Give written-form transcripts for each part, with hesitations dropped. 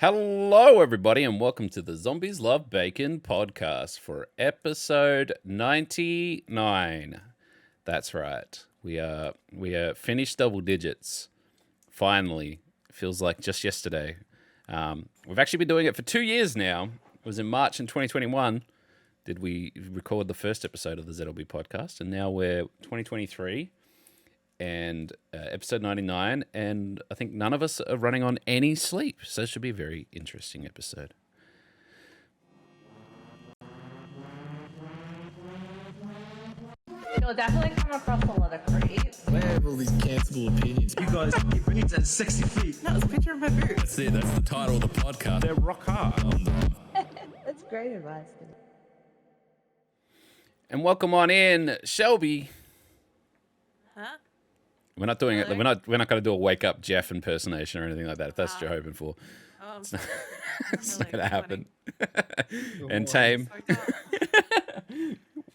Hello, everybody, and welcome to the Zombies Love Bacon podcast for episode 99. That's right. We are finished double digits. Finally, feels like just yesterday. We've actually been doing it for 2 years now. It was in March in 2021. Did we record the first episode of the ZLB podcast, and now we're 2023. And episode 99, and I think none of us are running on any sleep, so it should be a very interesting episode. You'll definitely come across a lot of creeps. Where have all these cancelable opinions? You guys keep boots at 60 feet. No, it's a picture of my boots. That's it. That's the title of the podcast. They're rock hard. That's great advice. And welcome on in, Shelby. Huh? We're not doing it. We're not going to do a wake up Jeff impersonation or anything like that. If that's what you're hoping for, Oh, I'm it's not, sorry. it's not going to happen. Oh, And Tame,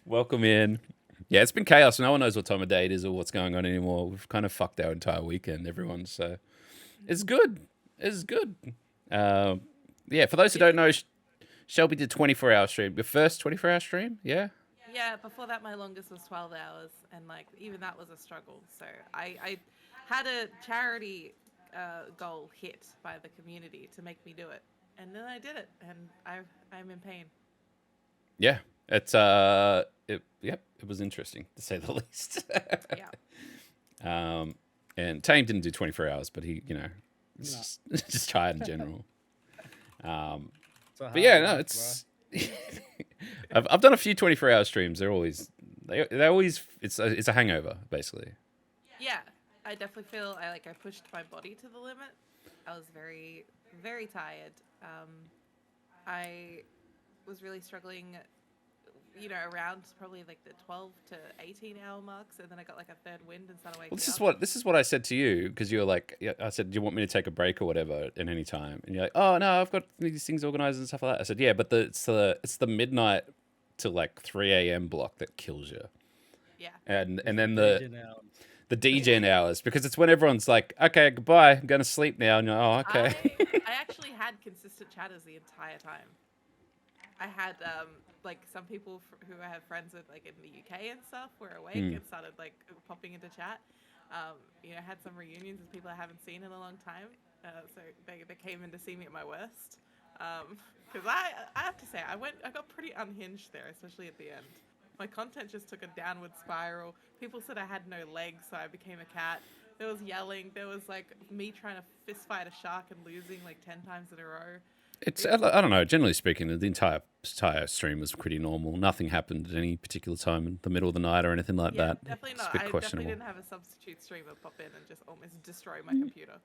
welcome in. Yeah, it's been chaos. No one knows what time of day it is or what's going on anymore. We've kind of fucked our entire weekend, everyone. So it's good. It's good. Yeah, for those who don't know, Shelby did 24-hour stream. Your first 24-hour stream? Yeah? Yeah, before that, my longest was 12 hours, and like even that was a struggle. So I had a charity goal hit by the community to make me do it, and then I did it, and I'm in pain. Yeah. It's it was interesting to say the least. Yeah. And Tame didn't do 24 hours, but he, just tired in general. But yeah, no, it's I've done a few 24-hour streams. They're always it's a hangover basically. Yeah, I definitely feel I pushed my body to the limit. I was very, very tired. I was really struggling, around probably like the 12 to 18 hour marks, and then I got like a third wind and started waking up. This is what I said to you, because you were like, I said, do you want me to take a break or whatever at any time? And you're like, oh no, I've got these things organized and stuff like that. I said, yeah, but it's the midnight to like 3 a.m. block that kills you. Yeah. And then the degen hours, because it's when everyone's like, okay, goodbye, I'm going to sleep now. And you're like, oh, okay. I actually had consistent chatters the entire time. I had like some people who I have friends with like in the UK and stuff were awake and started like popping into chat. I had some reunions with people I haven't seen in a long time, so they came in to see me at my worst. Because I have to say I got pretty unhinged there, especially at the end. My content just took a downward spiral. People said I had no legs, so I became a cat. There was yelling. There was like me trying to fist fight a shark and losing like 10 times in a row. I don't know. Generally speaking, the entire stream was pretty normal. Nothing happened at any particular time in the middle of the night or anything like that. Definitely It's not. a bit I questionable. definitely didn't have a substitute streamer pop in and just almost destroy my computer.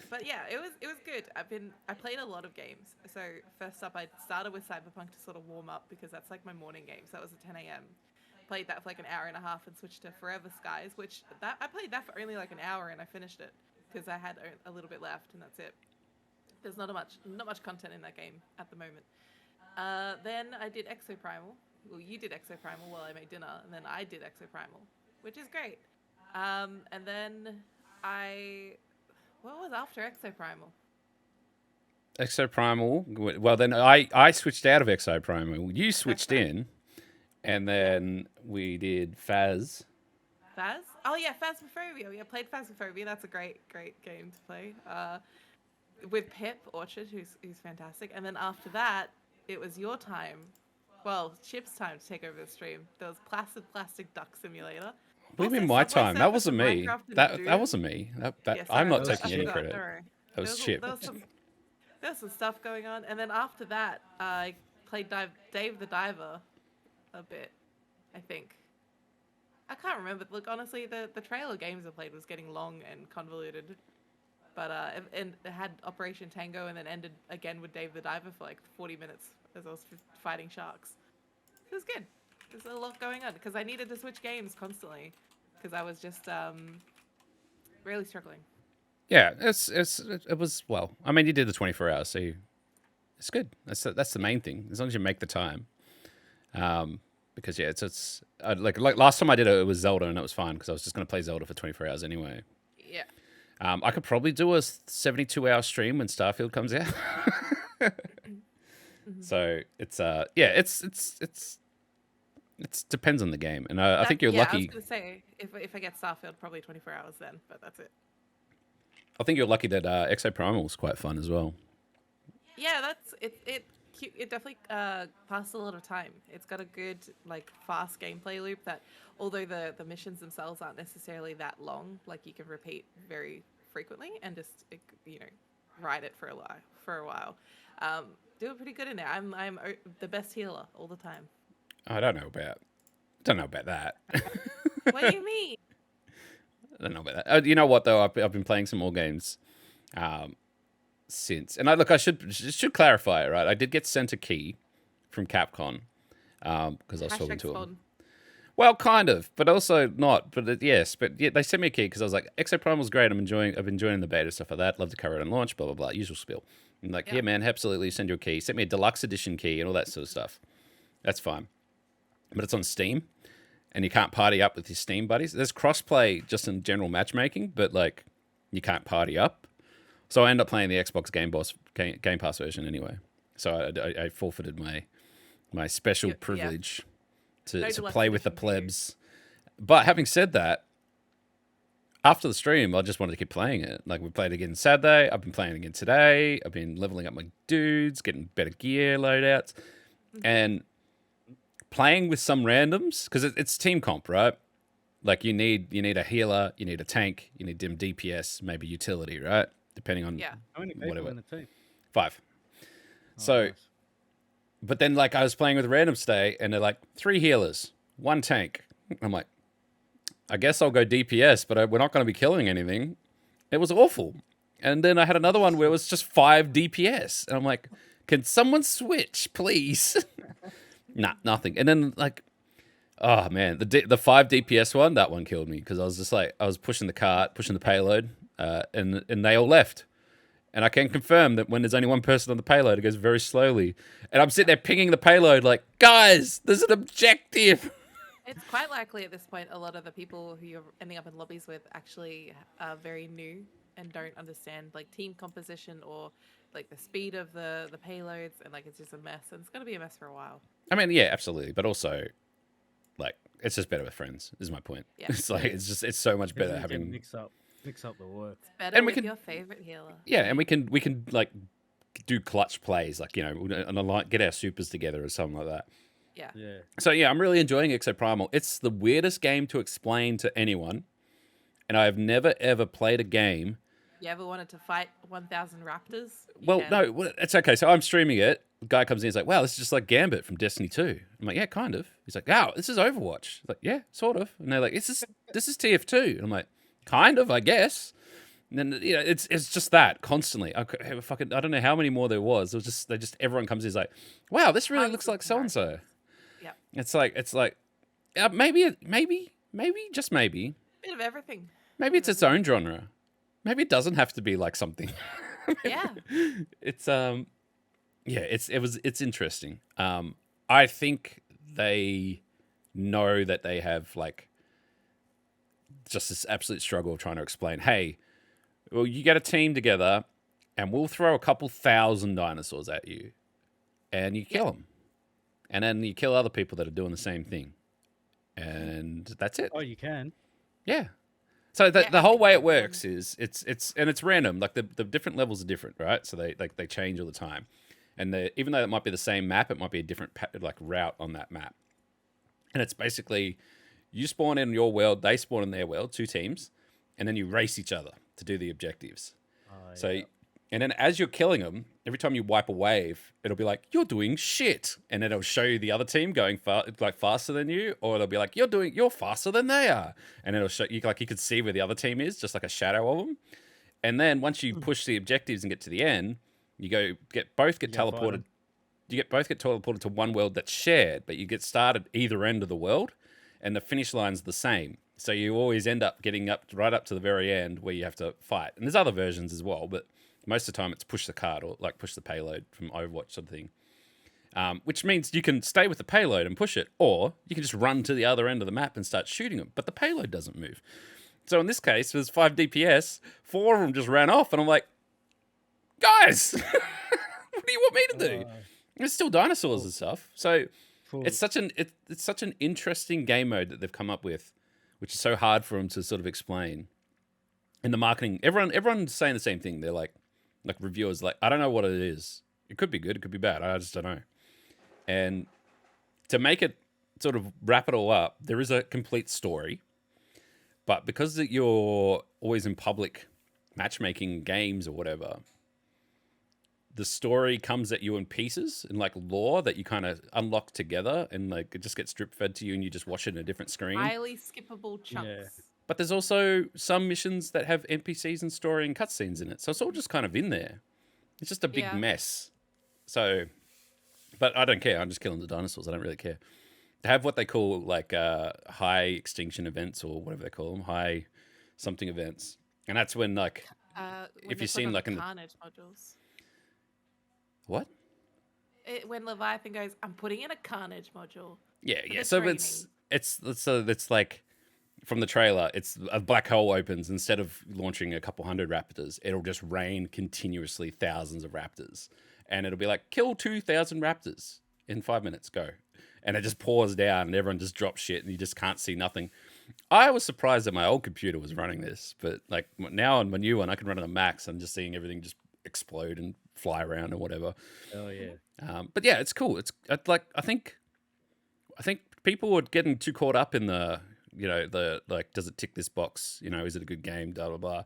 But yeah, it was good. I played a lot of games. So first up, I started with Cyberpunk to sort of warm up, because that's like my morning game. So that was at 10 a.m. Played that for like an hour and a half and switched to Forever Skies, which I played that for only like an hour and I finished it because I had a little bit left, and that's it. There's not much content in that game at the moment. Then I did Exoprimal. Well, you did Exoprimal while I made dinner, and then I did Exoprimal, which is great. And then what was after Exoprimal? Exoprimal. Well, then I switched out of Exoprimal. You switched in, and then we did Phas. Phas? Oh yeah, Phasmophobia. We played Phasmophobia. That's a great game to play. With Pip Orchard, who's fantastic. And then after that, it was your time. Well, Chip's time to take over the stream. There was Plastic Duck Simulator. What do you mean my time? That wasn't me. That wasn't me. I'm not taking any credit. That was Chip. There was some stuff going on. And then after that, I played Dave the Diver a bit, I think. I can't remember. Look, honestly, the trail of games I played was getting long and convoluted. But and it had Operation Tango, and then ended again with Dave the Diver for like 40 minutes as I was fighting sharks. It was good. There's a lot going on because I needed to switch games constantly because I was just really struggling. Yeah, it was, well, I mean, you did the 24 hours, so it's good. That's the main thing, as long as you make the time. Because yeah, it's like last time I did it was Zelda, and it was fine because I was just going to play Zelda for 24 hours anyway. Yeah. I could probably do a 72-hour stream when Starfield comes out. So it's it depends on the game, and I think you're I was lucky. gonna say if I get Starfield, probably 24 hours then, but that's it. I think you're lucky that Exo Primal was quite fun as well. Yeah, that's it. It definitely passes a lot of time. It's got a good like fast gameplay loop that, although the missions themselves aren't necessarily that long, like you can repeat very frequently and just ride it for a while. Doing pretty good in there. I'm the best healer all the time. I don't know about that. What do you mean? I don't know about that. You know what though? I've been playing some more games since, and I should clarify it, right? I did get sent a key from Capcom because I was talking to them. Well, kind of, but also not. But yes, but yeah, they sent me a key because I was like, Exo Primal's great. I've been enjoying the beta stuff like that. Love to cover it on launch. Blah blah blah. Usual spiel. I'm like, yeah, man, absolutely. Send you a key. Sent me a deluxe edition key and all that sort of stuff. That's fine, but it's on Steam, and you can't party up with your Steam buddies. There's crossplay just in general matchmaking, but like you can't party up. So I end up playing the Xbox Game Pass version anyway. So I forfeited my special privilege to play with the plebs. But having said that, after the stream, I just wanted to keep playing it. Like we played again Saturday. I've been playing again today. I've been leveling up my dudes, getting better gear loadouts, and playing with some randoms because it's team comp, right? Like you need a healer, you need a tank, you need dim DPS, maybe utility, right? Depending on How many people in the team? 5. So, nice. But then like I was playing with randoms today, and they're like 3 healers, 1 tank. I'm like, I guess I'll go DPS, but we're not going to be killing anything. It was awful. And then I had another one where it was just 5 DPS, and I'm like, can someone switch, please? Nah, nothing. And then like, oh man, the 5 DPS one, that one killed me because I was just like, I was pushing the cart, pushing the payload, and they all left. And I can confirm that when there's only one person on the payload, it goes very slowly. And I'm sitting there pinging the payload like, guys, there's an objective. It's quite likely at this point a lot of the people who you're ending up in lobbies with actually are very new and don't understand like team composition or like the speed of the payloads, and like it's just a mess, and it's going to be a mess for a while. I mean, yeah, absolutely. But also, like, it's just better with friends, is my point. Yeah. It's like, it's so much better having... Mix up the work. It's better And we with can- your favorite healer. Yeah, and we can like, do clutch plays, like, and get our supers together or something like that. Yeah. Yeah. So, yeah, I'm really enjoying Exo Primal. It's the weirdest game to explain to anyone, and I have never, ever played a game... You ever wanted to fight 1,000 raptors? Well, no, it's okay. So I'm streaming it. The guy comes in, he's like, wow, this is just like Gambit from Destiny 2. I'm like, yeah, kind of. He's like, wow, this is Overwatch. I'm like, yeah, sort of. And they're like, this is TF2. And I'm like, kind of, I guess. And then, it's just that constantly. I don't know how many more there was. It was just, everyone comes in, is like, wow, this really looks like so-and-so. Yeah. It's like, maybe, just maybe. Bit of everything. Maybe it's its own genre. Maybe it doesn't have to be like something. Yeah. It's it's interesting. I think they know that they have like just this absolute struggle of trying to explain, hey, well, you get a team together and we'll throw a couple thousand dinosaurs at you and you kill them. And then you kill other people that are doing the same thing. And that's it. Oh, you can. Yeah. So the whole way it works is it's random. Like the different levels are different, right? So they change all the time, and even though it might be the same map, it might be a different like route on that map. And it's basically you spawn in your world, they spawn in their world, 2 teams, and then you race each other to do the objectives. So and then as you're killing them, every time you wipe a wave, it'll be like you're doing shit, and then it'll show you the other team going faster than you, or it'll be like you're faster than they are, and it'll show you like you could see where the other team is, just like a shadow of them. And then once you push the objectives and get to the end, you get teleported. You both get teleported to one world that's shared, but you get started either end of the world, and the finish line's the same. So you always end up getting right up to the very end where you have to fight. And there's other versions as well, but most of the time it's push the cart or like push the payload from Overwatch sort of thing. Which means you can stay with the payload and push it, or you can just run to the other end of the map and start shooting them. But the payload doesn't move. So in this case, it was 5 DPS. 4 of them just ran off, and I'm like, guys, what do you want me to do? There's still dinosaurs and stuff. So it's such an interesting game mode that they've come up with, which is so hard for them to sort of explain. In the marketing, everyone's saying the same thing. They're like reviewers, like, I don't know what it is. It could be good, it could be bad. I just don't know. And to make it sort of wrap it all up, there is a complete story. But because you're always in public matchmaking games or whatever, the story comes at you in pieces and like lore that you kind of unlock together, and like it just gets drip fed to you and you just watch it in a different screen. Highly skippable chunks. Yeah. But there's also some missions that have NPCs and story and cutscenes in it. So it's all just kind of in there. It's just a big mess. So, but I don't care. I'm just killing the dinosaurs. I don't really care. They have what they call like high extinction events, or whatever they call them, high something events. And that's when like, if you've seen like in the Carnage modules. What? When Leviathan goes, I'm putting in a Carnage module. Yeah, for yeah. the So training." it's like from the trailer, it's a black hole opens. Instead of launching a couple hundred raptors, it'll just rain continuously thousands of raptors, and it'll be like kill 2,000 raptors in 5 minutes. Go, and it just pours down, and everyone just drops shit, and you just can't see nothing. I was surprised that my old computer was running this, but like now on my new one, I can run it on max. I'm just seeing everything just explode and fly around or whatever. Oh yeah. But yeah, it's cool. It's like I think people were getting too caught up in the the like, does it tick this box? Is it a good game? Blah blah blah.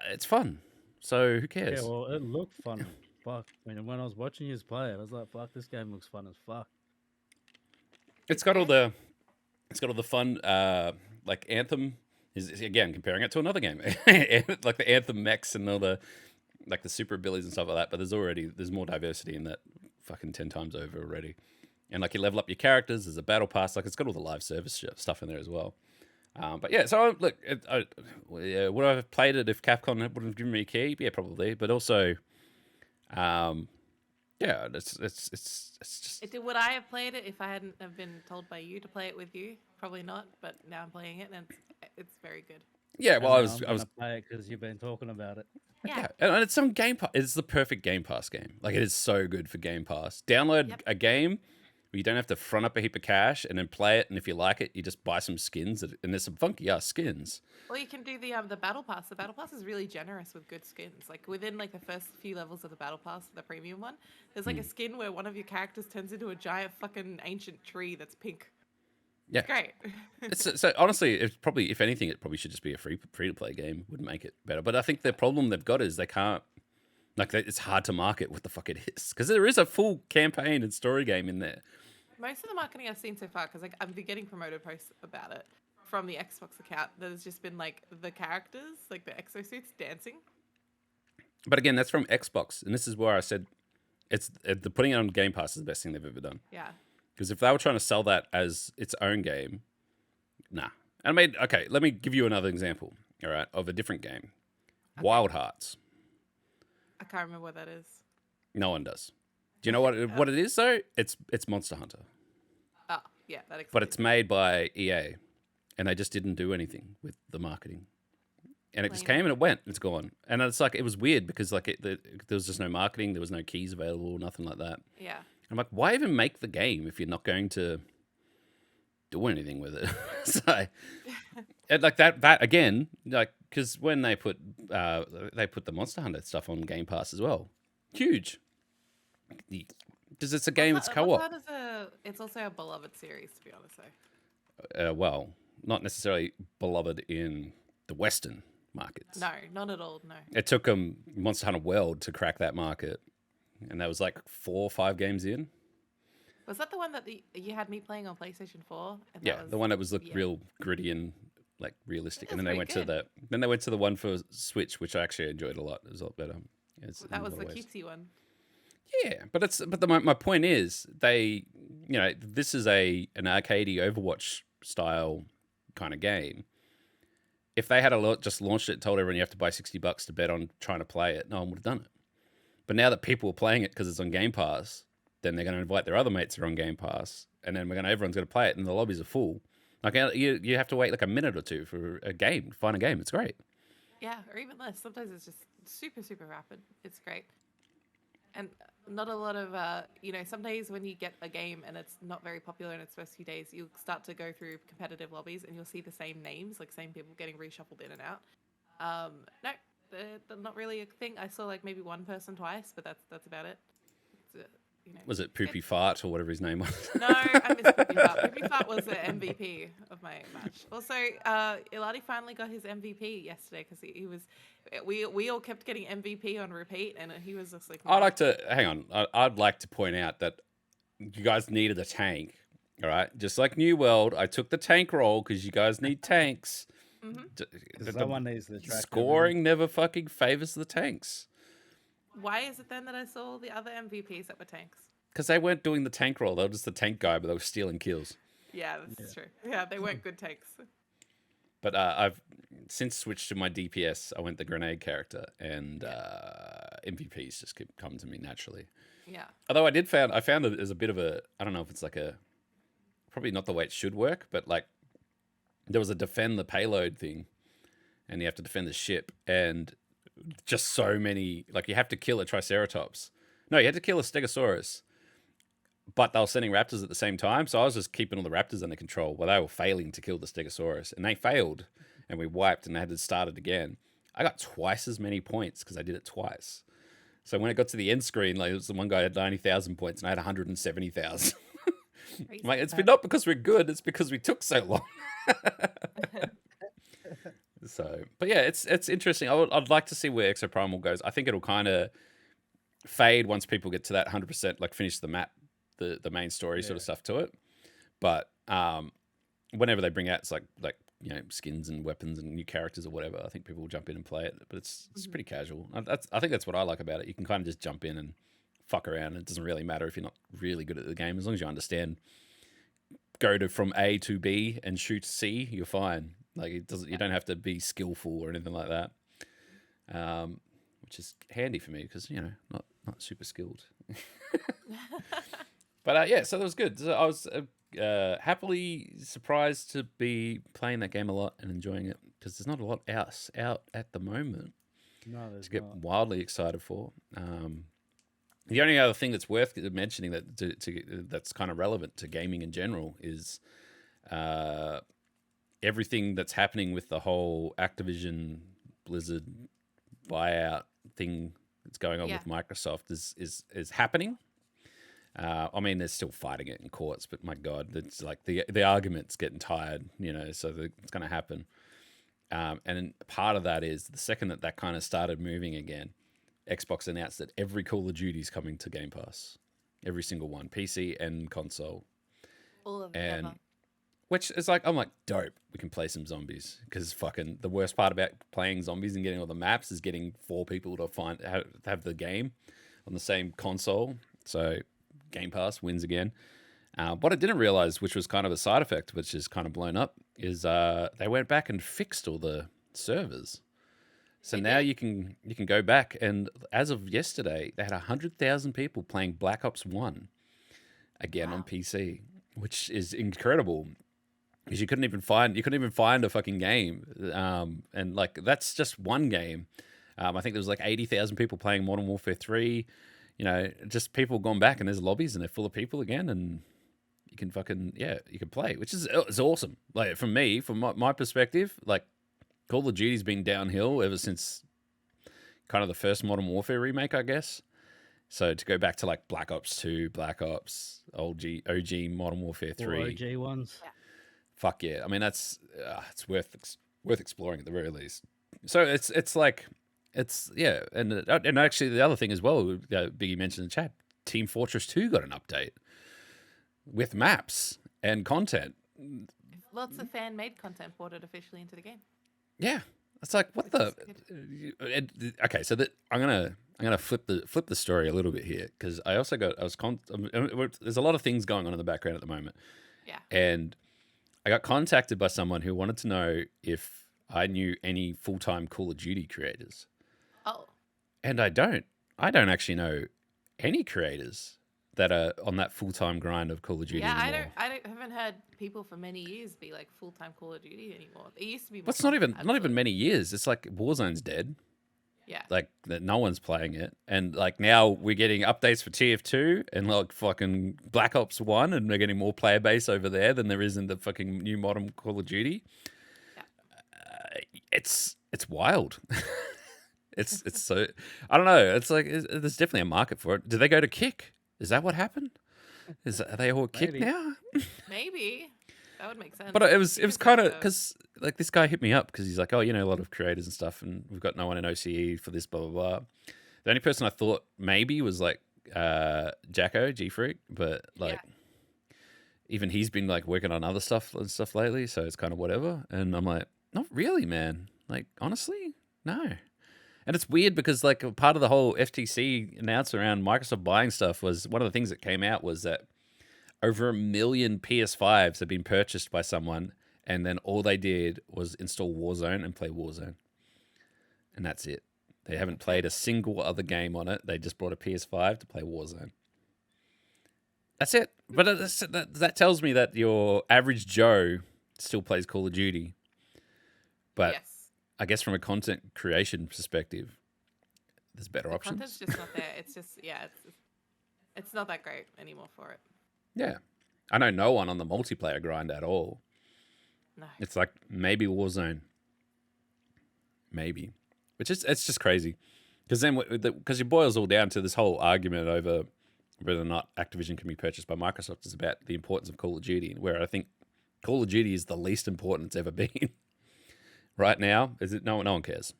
It's fun. So who cares? Yeah, well, it looked fun. Fuck. I mean, when I was watching you play it, I was like, fuck, this game looks fun as fuck. It's got all the fun. Like Anthem is, again, comparing it to another game, like the Anthem mechs and all the like the super abilities and stuff like that. But there's more diversity in that fucking 10 times over already. And like you level up your characters, there's a battle pass. Like it's got all the live service stuff in there as well. But yeah, so look, would I have played it if Capcom would have given me a key? Yeah, probably. But also, yeah, it's just. Would I have played it if I hadn't have been told by you to play it with you? Probably not. But now I'm playing it, and it's very good. Yeah, well, I was play it because you've been talking about it. Yeah. And it's some Game Pass. It's the perfect Game Pass game. Like it is so good for Game Pass. Download a game where you don't have to front up a heap of cash and then play it. And if you like it, you just buy some skins. And there's some funky ass skins. Or you can do the battle pass. The battle pass is really generous with good skins. Like within like the first few levels of the battle pass, the premium one, there's like a skin where one of your characters turns into a giant fucking ancient tree that's pink. Yeah, Great. so honestly, it's probably, if anything, it probably should just be a free to play game. Would make it better. But I think the problem they've got is they can't. Like it's hard to market what the fuck it is, because there is a full campaign and story game in there. Most of the marketing I've seen so far, because like I've been getting promoted posts about it from the Xbox account, there's just been like the characters, like the exosuits dancing. But again, that's from Xbox, and this is where I said the putting it on Game Pass is the best thing they've ever done. Yeah. Because if they were trying to sell that as its own game, nah. I mean, okay, let me give you another example, all right, of a different game. Okay. Wild Hearts. I can't remember what that is. No one does. Do you know what it is, though? It's Monster Hunter. Oh, yeah, that explains. But it's made by EA, and they just didn't do anything with the marketing. And it just came and it went. It's gone. And it's like, it was weird because like there was just no marketing. There was no keys available, nothing like that. Yeah. I'm like, why even make the game if you're not going to do anything with it? So, and like that again, like, because when they put the Monster Hunter stuff on Game Pass as well, huge. Because it's a game that's co-op. It's also a beloved series, to be honest. Though. Well, not necessarily beloved in the Western markets. No, not at all. No. It took them Monster Hunter World to crack that market. And that was like 4 or 5 games in. Was that the one that you had me playing on PlayStation 4? And yeah, the one that was real gritty and like realistic. And then they went good. to the one for Switch, which I actually enjoyed a lot. It was a lot better. That was the cutesy one. Yeah, but my point is this is an arcadey Overwatch style kind of game. If they had just launched it and told everyone you have to buy $60 to bet on trying to play it, no one would have done it. But now that people are playing it because it's on Game Pass, then they're going to invite their other mates who are on Game Pass, and then everyone's going to play it, and the lobbies are full. Like you have to wait like a minute or two for a game to find a game. It's great. Yeah, or even less. Sometimes it's just super, super rapid. It's great. And not a lot of, some days when you get a game and it's not very popular in its first few days, you'll start to go through competitive lobbies and you'll see the same names, like same people getting reshuffled in and out. No, they're not really a thing. I saw like maybe one person twice, but that's about it. It's, Was it Poopy Fart or whatever his name was? No, I missed Poopy Fart. Poopy Fart was the MVP of my match. Also, Iladi finally got his MVP yesterday because he was. We all kept getting MVP on repeat, and he was just like. I'd like to point out that you guys needed a tank. All right, just like New World, I took the tank role because you guys need tanks. Someone needs the track. Scoring never fucking favors the tanks. Why is it then that I saw the other MVPs that were tanks? Because they weren't doing the tank role. They were just the tank guy, but they were stealing kills. Yeah, that's true. Yeah, they weren't good tanks. But I've since switched to my DPS. I went the grenade character, and MVPs just keep coming to me naturally. Yeah. Although I found it as a bit of a, I don't know if it's like probably not the way it should work, but like there was a defend the payload thing, and you have to defend the ship, and just so many, like you have to kill a Triceratops. No, you had to kill a Stegosaurus, but they were sending raptors at the same time, so I was just keeping all the raptors under control while they were failing to kill the Stegosaurus, and they failed, and we wiped, and they had to start it again. I got twice as many points because I did it twice. So when it got to the end screen, like the one guy had 90,000 points, and I had 170,000. Like, it's been not because we're good, it's because we took so long. So, but yeah, it's interesting. I'd like to see where Exoprimal goes. I think it'll kind of fade once people get to that 100%, like finish the map, the main story sort of stuff to it. But whenever they bring out, it's like skins and weapons and new characters or whatever, I think people will jump in and play it. But it's pretty casual. I think that's what I like about it. You can kind of just jump in and fuck around. It doesn't really matter if you're not really good at the game, as long as you understand. Go from A to B and shoot C, you're fine. Like you don't have to be skillful or anything like that, which is handy for me because not super skilled. But yeah, so that was good. So I was happily surprised to be playing that game a lot and enjoying it because there's not a lot else out at the moment. No, there's to get not. wildly excited for. The only other thing that's worth mentioning that's kind of relevant to gaming in general is everything that's happening with the whole Activision Blizzard buyout thing that's going on with Microsoft is happening. I mean, they're still fighting it in courts, but my God, it's like the argument's getting tired, so it's going to happen. And part of that is the second that kind of started moving again, Xbox announced that every Call of Duty is coming to Game Pass. Every single one, PC and console. All of them. And which is like, I'm like, dope, we can play some zombies. Because fucking the worst part about playing zombies and getting all the maps is getting 4 people to have the game on the same console. So Game Pass wins again. What I didn't realize, which was kind of a side effect, which is kind of blown up, is they went back and fixed all the servers. So now you can go back, and as of yesterday, they had 100,000 people playing Black Ops 1 again on PC, which is incredible. Because you couldn't even find a fucking game, and like that's just one game. I think there was like 80,000 people playing Modern Warfare 3. Just people gone back, and there's lobbies, and they're full of people again, and you can you can play, which is awesome. Like from my perspective, like Call of Duty's been downhill ever since kind of the first Modern Warfare remake, I guess. So to go back to like Black Ops 2, Black Ops, OG Modern Warfare 3, OG ones. fuck yeah! I mean, that's it's worth exploring at the very least. So it's and actually the other thing as well, Biggie mentioned in the chat, Team Fortress 2 got an update with maps and content. Lots of fan-made content ported officially into the game. Yeah, it's like what the. Okay, so I'm gonna flip the story a little bit here because there's a lot of things going on in the background at the moment. Yeah. And I got contacted by someone who wanted to know if I knew any full-time Call of Duty creators. Oh. And I don't actually know any creators that are on that full-time grind of Call of Duty Yeah, anymore. haven't heard people for many years be like full-time Call of Duty anymore. It used to be. Well, it's not even many years. It's like Warzone's dead. Yeah. Like that, no one's playing it, and like now we're getting updates for TF2 and like fucking Black Ops 1, and we're getting more player base over there than there is in the fucking new modern Call of Duty. Yeah. It's wild. it's so, I don't know. It's like there's definitely a market for it. Do they go to Kick? Is that what happened? Are they all Kick Maybe. now? Maybe that would make sense. But it was Because kind of like, because like this guy hit me up because he's like, oh, you know, a lot of creators and stuff, and we've got no one in OCE for this, blah blah blah. The only person I thought maybe was like Jacko G Freak, but like even he's been like working on other stuff and stuff lately, so it's kind of whatever. And I'm like, not really, man. Like honestly, no. And it's weird because like part of the whole FTC announcement around Microsoft buying stuff was one of the things that came out was that over 1 million PS5s have been purchased by someone, and then all they did was install Warzone and play Warzone. And that's it. They haven't played a single other game on it. They just bought a PS5 to play Warzone. That's it. But that tells me that your average Joe still plays Call of Duty. But yes. I guess from a content creation perspective, there's better The options. content's just not there. It's just it's not that great anymore for it. Yeah. I know no one on the multiplayer grind at all. No. It's like maybe Warzone. Maybe. It's just crazy. Because then, because it boils all down to this whole argument over whether or not Activision can be purchased by Microsoft is about the importance of Call of Duty, where I think Call of Duty is the least important it's ever been. Right now, no one cares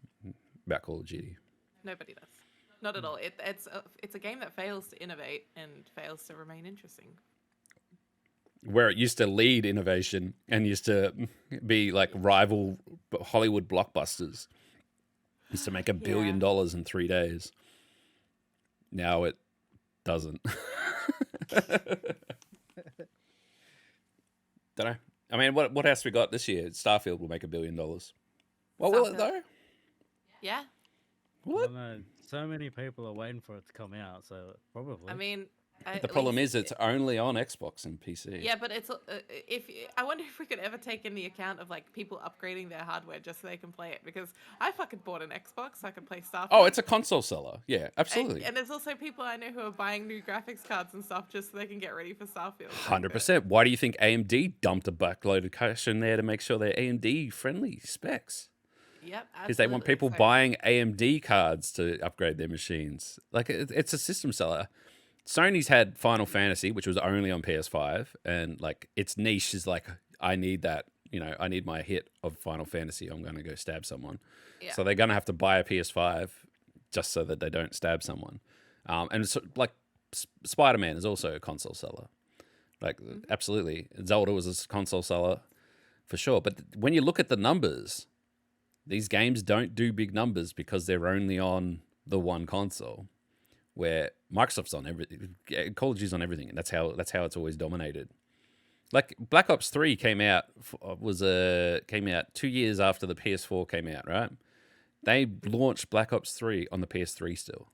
about Call of Duty. Nobody does. Not at all. It's a game that fails to innovate and fails to remain interesting. Where it used to lead innovation and used to be like rival Hollywood blockbusters. Used to make $1 billion in 3 days. Now it doesn't. Don't know. I mean, what else we got this year? Starfield will make $1 billion. What will it though? Yeah. What? I don't know. So many people are waiting for it to come out, so probably. I mean, The problem is it's only on Xbox and PC. Yeah, but it's I wonder if we could ever take in the account of like people upgrading their hardware just so they can play it, because I fucking bought an Xbox so I can play Starfield. Oh, it's a console seller. Yeah, absolutely. And there's also people I know who are buying new graphics cards and stuff just so they can get ready for Starfield. 100%. Why do you think AMD dumped a buckload of cash in there to make sure they're AMD friendly specs? Yep, Because they want people buying AMD cards to upgrade their machines. Like, it's a system seller. Sony's had Final Fantasy, which was only on PS5, and like its niche is like, I need that, I need my hit of Final Fantasy. I'm going to go stab someone. Yeah. So they're going to have to buy a PS5 just so that they don't stab someone. And it's like Spider-Man is also a console seller. Like, absolutely. Zelda was a console seller for sure. But when you look at the numbers, these games don't do big numbers because they're only on the one console. Where Microsoft's on everything, Call of Duty's on everything, and that's how it's always dominated. Like Black Ops 3 came out 2 years after the PS4 came out, right? They launched Black Ops 3 on the PS3 still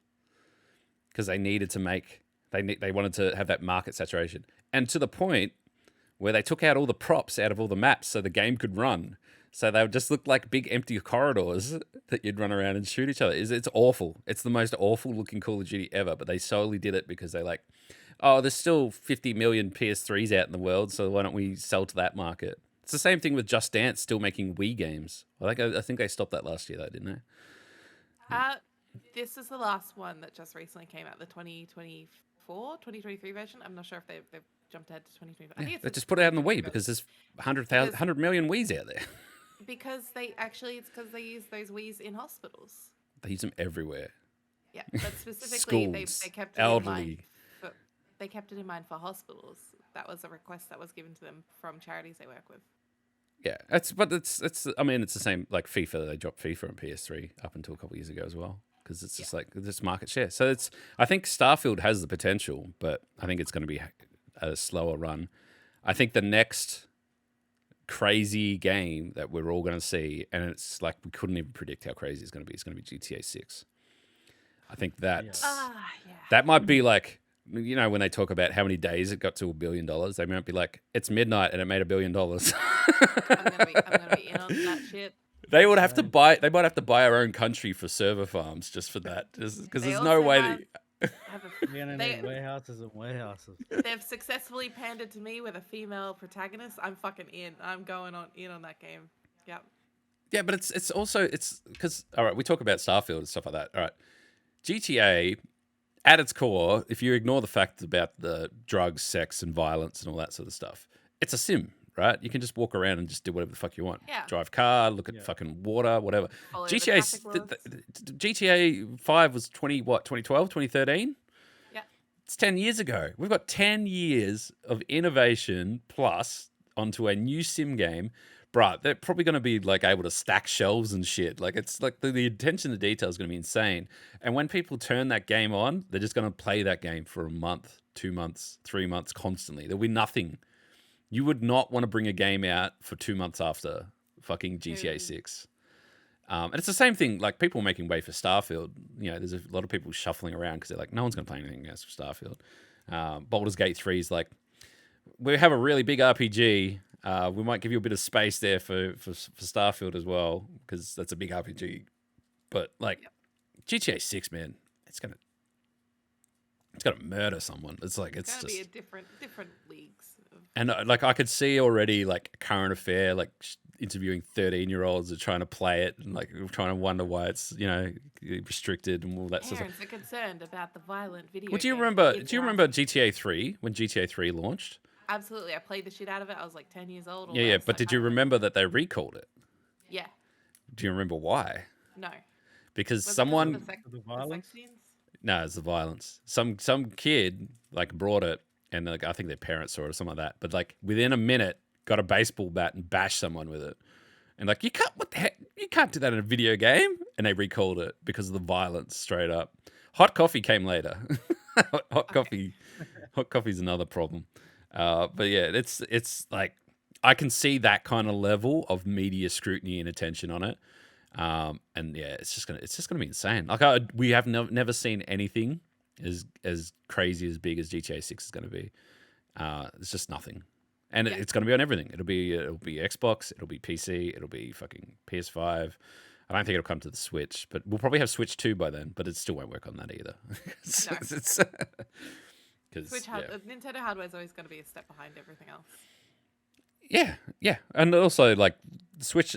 because they needed to they wanted to have that market saturation, and to the point where they took out all the props out of all the maps so the game could run. So they would just look like big empty corridors that you'd run around and shoot each other. It's awful. It's the most awful looking Call of Duty ever, but they solely did it because they like, oh, there's still 50 million PS3s out in the world, so why don't we sell to that market? It's the same thing with Just Dance still making Wii games. I think they stopped that last year though, didn't they? This is the last one that just recently came out, the 2023 version. I'm not sure if they've jumped ahead to 2025. I think They just put it out on the Wii because there's 100 million Wiis out there. Because it's because they use those Wiis in hospitals. They use them everywhere. Yeah, but specifically Schools, they kept it elderly. they kept it in mind for hospitals. That was a request that was given to them from charities they work with. Yeah, it's the same like FIFA. They dropped FIFA on PS3 up until a couple of years ago as well because it's just like this market share. So I think Starfield has the potential, but I think it's going to be a slower run. I think the next crazy game that we're all going to see, and it's like we couldn't even predict how crazy it's going to be. It's going to be GTA 6. I think that might be like you know, when they talk about how many days it got to $1 billion, they might be like, it's midnight and it made $1 billion. I'm gonna be in on that shit. They would have to buy. They might have to buy our own country for server farms just for that, because They there's no also way have- that. have a- We're gonna they- need warehouses and warehouses. They've successfully pandered to me with a female protagonist. I'm fucking in. I'm going in on that game. Yep. Yeah, but it's also because all right, we talk about Starfield and stuff like that. All right, GTA, at its core, if you ignore the fact about the drugs, sex, and violence and all that sort of stuff, it's a sim, right? You can just walk around and just do whatever the fuck you want. Yeah. Drive car, look at fucking water, whatever. Follow the GTA traffic laws. GTA 5 was 2012, 2013. Yeah. It's 10 years ago. We've got 10 years of innovation plus onto a new sim game. Bruh, they're probably going to be like able to stack shelves and shit. Like it's like the attention to detail is going to be insane. And when people turn that game on, they're just going to play that game for a month, 2 months, 3 months constantly. There'll be nothing. You would not want to bring a game out for 2 months after fucking GTA 6. And it's the same thing, like people making way for Starfield. You know, there's a lot of people shuffling around because they're like, no one's going to play anything else for Starfield. Baldur's Gate 3 is like, we have a really big RPG. We might give you a bit of space there for Starfield as well, because that's a big RPG. But like GTA 6, man, it's gonna murder someone. It's like It's it's gonna just be a different leagues. and like I could see already like Current Affair like interviewing 13-year-olds are trying to play it and like trying to wonder why it's, you know, restricted and all that sort of Parents stuff. are concerned about the violent video. Well, do you games remember? kids Do you are remember asking. GTA 3 when GTA 3 launched? Absolutely, I played the shit out of it. I was like 10 years old. Yeah, yeah. But did you remember that they recalled it? Yeah. Do you remember why? No. Because Was it someone. because of the The sex violence? scenes? No, it's the violence. Some kid like brought it, and like I think their parents saw it or something like that. But like within a minute, got a baseball bat and bashed someone with it. And like you can't, what the heck? You can't do that in a video game. And they recalled it because of the violence. Straight up. Hot coffee came later. Hot coffee's another problem. But yeah, it's like I can see that kind of level of media scrutiny and attention on it. And yeah, it's just gonna be insane. Like we have never seen anything as crazy as big as GTA 6 is gonna be. It's just nothing, and it's gonna be on everything. It'll be Xbox, it'll be PC, it'll be fucking PS5. I don't think it'll come to the Switch, but we'll probably have Switch 2 by then. But it still won't work on that either. Nintendo hardware is always going to be a step behind everything else. Yeah, and also like Switch,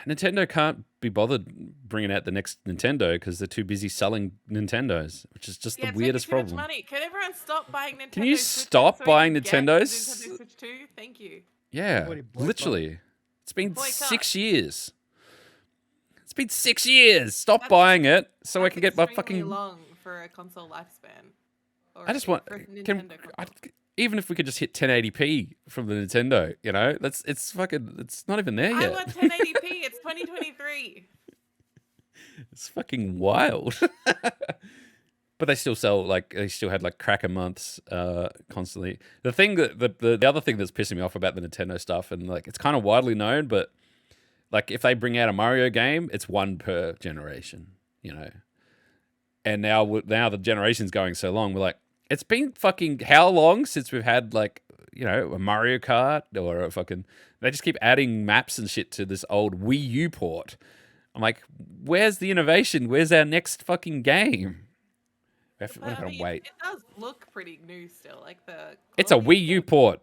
Nintendo can't be bothered bringing out the next Nintendo because they're too busy selling Nintendos, which is just the weirdest too much problem. money. Can everyone stop buying Nintendo? Can you Switches stop so we buying can get Nintendos? Nintendo Switch 2? Thank you. Yeah, Everybody boycott. literally, it's been Boycott. 6 years. It's been 6 years. Stop That's- buying it so I That's can get my extremely fucking. long for a console lifespan. Or I just want. for a Can, Nintendo I, console. even if we could just hit 1080p from the Nintendo, you know, it's not even there I yet. want 1080p. It's 2023. It's fucking wild. But they still sell, like, they still had like cracker months constantly. The thing that the other thing that's pissing me off about the Nintendo stuff, and like it's kind of widely known, but like if they bring out a Mario game, it's one per generation, you know. And now the generation's going so long, we're like, it's been fucking how long since we've had like, you know, a Mario Kart or a fucking. They just keep adding maps and shit to this old Wii U port. I'm like, where's the innovation? Where's our next fucking game? We're But, not I gonna mean, wait. It does look pretty new still. Like the. It's a quality Wii U of it. port.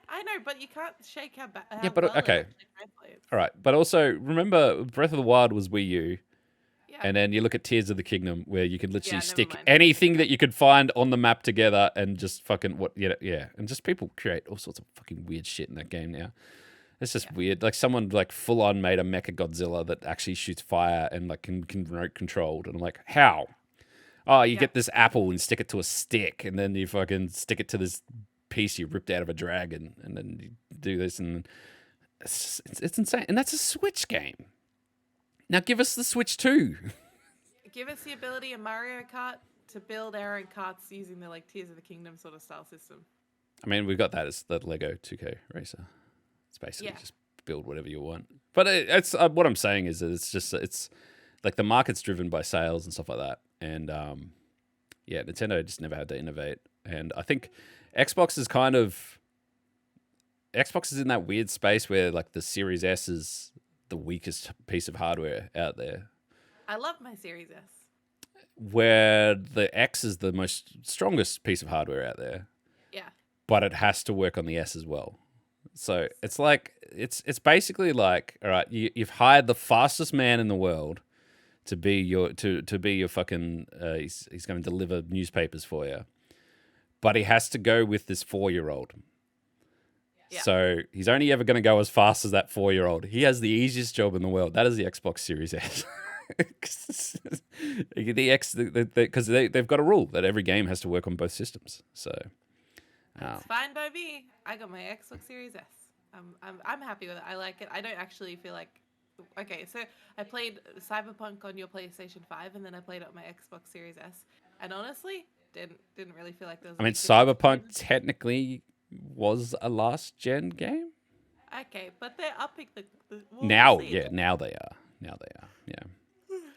I know, but you can't shake how bad. Yeah, but, well okay. It actually translates. All right, but also remember, Breath of the Wild was Wii U, Yeah. and then you look at Tears of the Kingdom, where you could literally never stick mind. anything that you could find on the map together, and just fucking yeah, and just people create all sorts of fucking weird shit in that game now. It's just weird. Like someone like full on made a Mecha Godzilla that actually shoots fire and like can remote controlled, and I'm like, how? Oh, you get this apple and stick it to a stick, and then you fucking stick it to this piece you ripped out of a dragon, and then you do this, and it's insane. And that's a Switch game. Now give us the Switch 2. Give us the ability in Mario Kart to build our own karts using the like Tears of the Kingdom sort of style system. I mean, we've got that as the Lego 2K Racer. It's basically Yeah. just build whatever you want. But it's what I'm saying is that it's like the market's driven by sales and stuff like that. And yeah, Nintendo just never had to innovate. And I think Xbox is in that weird space where like the Series S is the weakest piece of hardware out there, I love my Series S. where the X is the most strongest piece of hardware out there, Yeah. but it has to work on the S as well. So it's like it's basically like, all right, you've hired the fastest man in the world to be your fucking he's going to deliver newspapers for you, but he has to go with this 4-year-old. Yeah. So he's only ever going to go as fast as that 4-year-old. He has the easiest job in the world. That is the Xbox Series S. Because they've got a rule that every game has to work on both systems. So It's fine by me. I got my Xbox Series S. I'm happy with it. I like it. I don't actually feel like. Okay, so I played Cyberpunk on your PlayStation 5, and then I played it on my Xbox Series S, and honestly, didn't really feel like there was. I a mean, big difference Cyberpunk between technically was a last gen game. them. Okay, but they're upping the we'll Now, see. yeah, now they are. Yeah.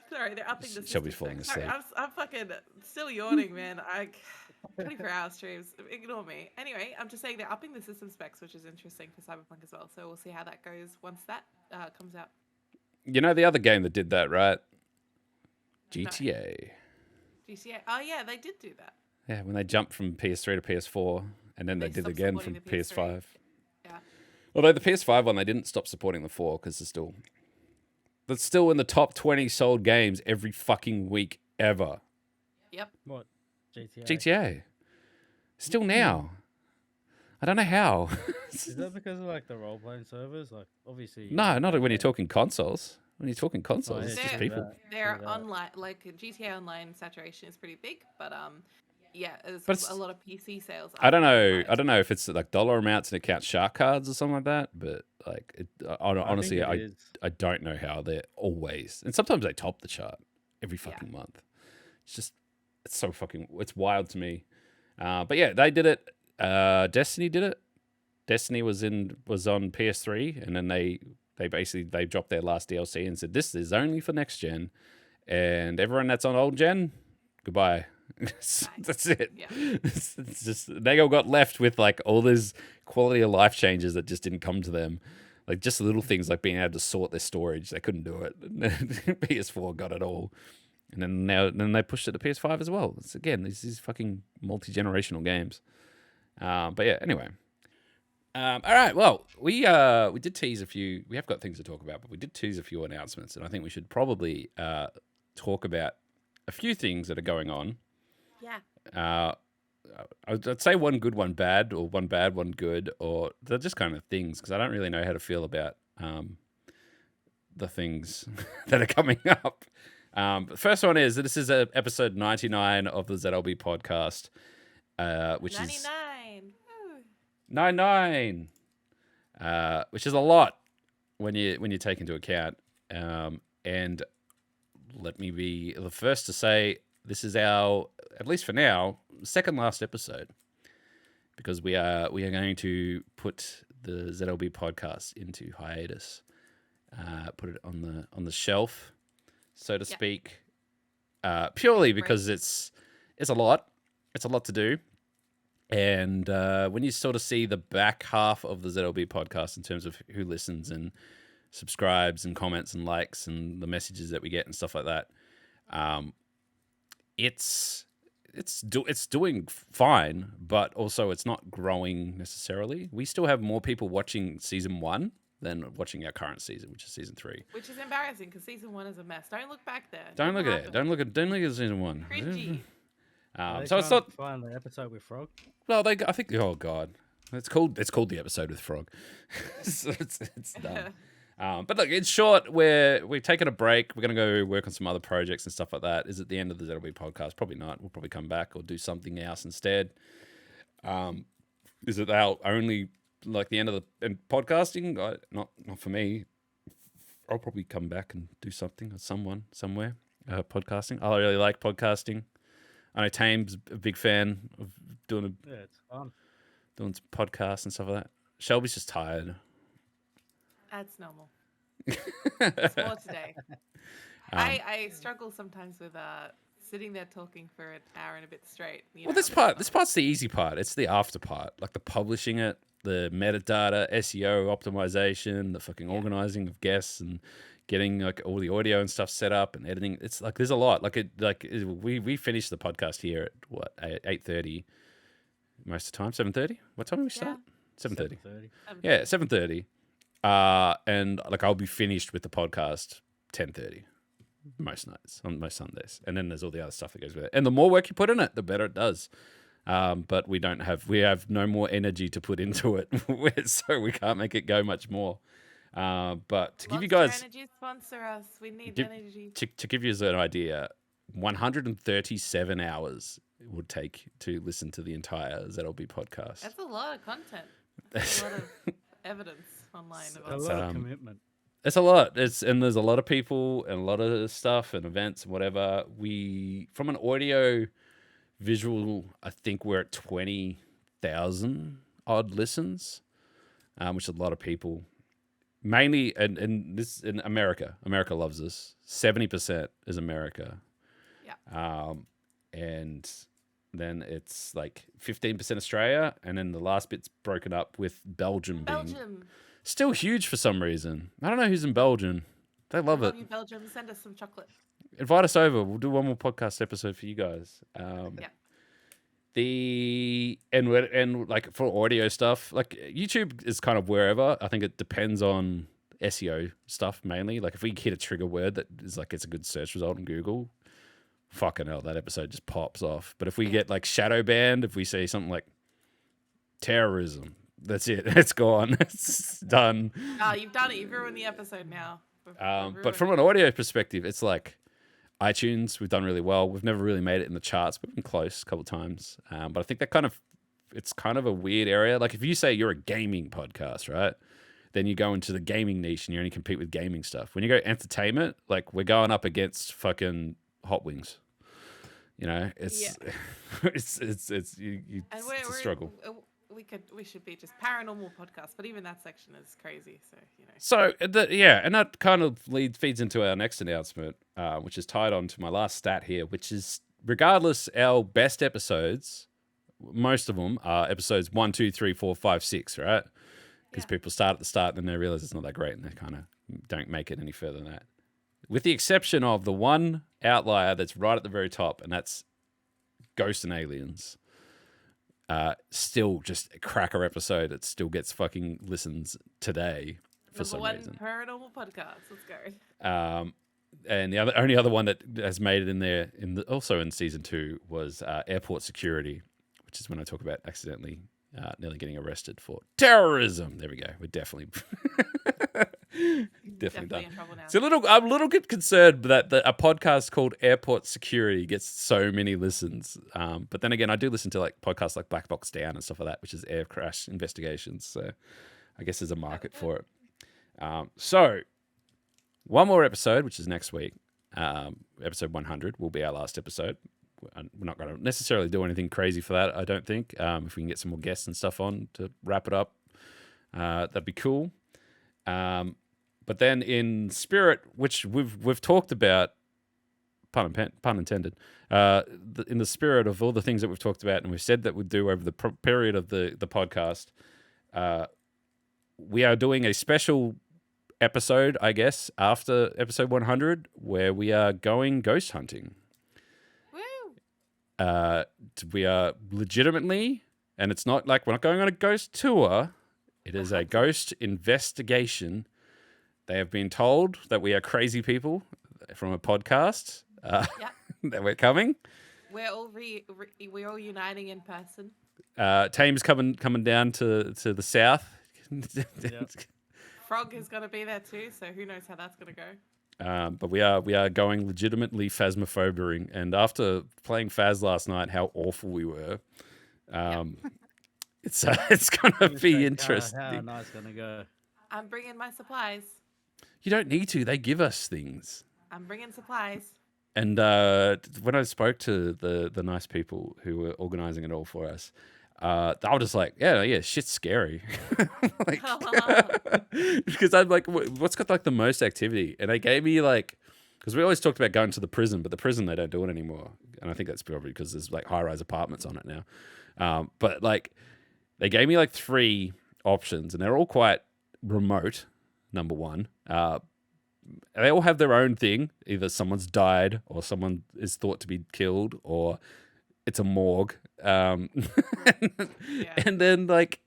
Sorry, they're upping the. Shelby's system falling specs. Sorry, asleep. I'm fucking still yawning, man. 24-hour streams. Ignore me. Anyway, I'm just saying they're upping the system specs, which is interesting for Cyberpunk as well. So we'll see how that goes once that comes out. You know the other game that did that, right? GTA. GTA. Oh yeah, they did do that. Yeah, when they jumped from PS3 to PS4, and then they did stopped again from supporting the PS3. PS5. Yeah. Although the PS5 one, they didn't stop supporting the 4 because that's still in the top 20 sold games every fucking week ever. Yep. What? GTA. GTA. Still now. I don't know how. Is that because of like the role playing servers? Like obviously. No, not when you're talking consoles. When you're talking consoles, yeah, it's just They're- people. Their do that. online, like GTA Online saturation is pretty big, but yeah, there's But it's- a lot of PC sales. I don't know. online. I don't know if it's like dollar amounts and it counts shark cards or something like that. But like, honestly, I don't know how they're always. And sometimes they top the chart every fucking month. It's wild to me. But yeah, they did it. Destiny did it. Destiny was on PS3, and then they dropped their last DLC and said this is only for next gen, and everyone that's on old gen, goodbye. That's it. Yeah. It's just they all got left with like all these quality of life changes that just didn't come to them, like just little things like being able to sort their storage. They couldn't do it. PS4 got it all, and then they pushed it to PS5 as well. It's again these fucking multi-generational games. But yeah, anyway. All right. Well, we did tease a few. We have got things to talk about, but we did tease a few announcements, and I think we should probably talk about a few things that are going on. Yeah. I'd say one good, one bad, or one bad, one good, or they're just kind of things because I don't really know how to feel about the things that are coming up. But the first one is that this is episode 99 of the ZLB podcast, which 99. is Woo. 99, which is a lot when you take into account. And let me be the first to say this is our, at least for now, second last episode, because we are going to put the ZLB podcast into hiatus, put it on the shelf, so to speak, purely because it's a lot to do. And when you sort of see the back half of the ZLB podcast in terms of who listens and subscribes and comments and likes and the messages that we get and stuff like that, it's doing fine, but also it's not growing necessarily. We still have more people watching season 1 than watching our current season, which is season 3. Which is embarrassing because season 1 is a mess. Don't look back there. Don't look at it. happen. Don't look at season 1. Cringy. So it's not. Find the episode with Frog. Well, I think. Oh God, it's called the episode with Frog. So it's done. But look, in short, we're taking a break. We're gonna go work on some other projects and stuff like that. Is it the end of the ZLB podcast? Probably not. We'll probably come back or do something else instead. Is it our only like the end of the podcasting? Not for me. I'll probably come back and do something or someone somewhere podcasting. I really like podcasting. I know Tame's a big fan of doing It's fun. some podcasts and stuff like that. Shelby's just tired. That's normal. It's more today. I struggle sometimes with sitting there talking for an hour and a bit straight. Well, this part's the easy part. It's the after part, like the publishing it, the metadata, SEO optimization, the fucking organizing of guests and getting like all the audio and stuff set up and editing. It's like there's a lot. We finished the podcast here at what 8:30 most of the time. 7:30. What time do we start? 7:30. 7:30. Yeah, 7:30. And like I'll be finished with the podcast 10:30 most nights on most Sundays, and then there's all the other stuff that goes with it. And the more work you put in it, the better it does. But we have no more energy to put into it, so we can't make it go much more. But to give you guys energy sponsor us. We need energy. to give you an idea, 137 hours it would take to listen to the entire ZLB podcast. That's a lot of content. That's a lot of evidence online A about lot of commitment. It's a lot. And there's a lot of people and a lot of stuff and events and whatever. From an audio visual, I think we're at 20,000 odd listens, which is a lot of people. Mainly, and this in America. America loves us. 70% is America. Yeah. And then it's like 15% Australia, and then the last bit's broken up with Belgium being still huge for some reason. I don't know who's in Belgium. They love it. You, Belgium. Send us some chocolate. Invite us over. We'll do one more podcast episode for you guys. Yeah. And like for audio stuff, like YouTube is kind of wherever. I think it depends on SEO stuff mainly. Like if we hit a trigger word that is like it's a good search result on Google, fucking hell, that episode just pops off. But if we get like shadow banned, if we say something like terrorism, that's it. It's gone. It's done. Oh, you've done it. You've ruined the episode now. But from an audio perspective, it's like iTunes, we've done really well. We've never really made it in the charts, but we've been close a couple of times. But I think that it's kind of a weird area. Like if you say you're a gaming podcast, right? Then you go into the gaming niche and you only compete with gaming stuff. When you go entertainment, like we're going up against fucking Hot Wings. You know, it's it's a struggle. We should be just paranormal podcast, but even that section is crazy. So and that kind of feeds into our next announcement, which is tied on to my last stat here, which is regardless, our best episodes, most of them are episodes 1, 2, 3, 4, 5, 6, right? Because people start at the start and then they realize it's not that great and they kind of don't make it any further than that. With the exception of the one outlier that's right at the very top, and that's Ghosts and Aliens. Still just a cracker episode. It still gets fucking listens today for some reason. Paranormal podcast. Let's go. And the only other one that has made it in there, also in season 2, was airport security, which is when I talk about accidentally nearly getting arrested for terrorism. There we go. We're definitely definitely in trouble now. So I'm a little bit concerned that a podcast called Airport Security gets so many listens. But then again, I do listen to like podcasts like Black Box Down and stuff like that, which is air crash investigations. So I guess there's a market for it. So one more episode, which is next week. Episode 100 will be our last episode. We're not going to necessarily do anything crazy for that, I don't think. If we can get some more guests and stuff on to wrap it up, that'd be cool. But then in spirit, which we've talked about, pun intended, in the spirit of all the things that we've talked about and we've said that we'd do over the period of the podcast, we are doing a special episode, I guess, after episode 100, where we are going ghost hunting. Woo! We are legitimately, and it's not like we're not going on a ghost tour. It is a ghost investigation. They have been told that we are crazy people from a podcast that we're coming. We're all we're all uniting in person. Tame's coming down to the south. Yep. Frog is going to be there too, so who knows how that's going to go. But we are going legitimately phasmophobering, and after playing Phas last night, how awful we were. It's gonna be interesting. How nice gonna go. I'm bringing my supplies. You don't need to. They give us things. I'm bringing supplies. And when I spoke to the nice people who were organizing it all for us, they were just like, yeah, shit's scary. Like, because I'm like, what's got like the most activity? And they gave me like Because we always talked about going to the prison, but the prison they don't do it anymore, and I think that's probably because there's like high-rise apartments on it now. But like, they gave me like 3 options, and they're all quite remote. Number one, they all have their own thing. Either someone's died, or someone is thought to be killed, or it's a morgue. And then like,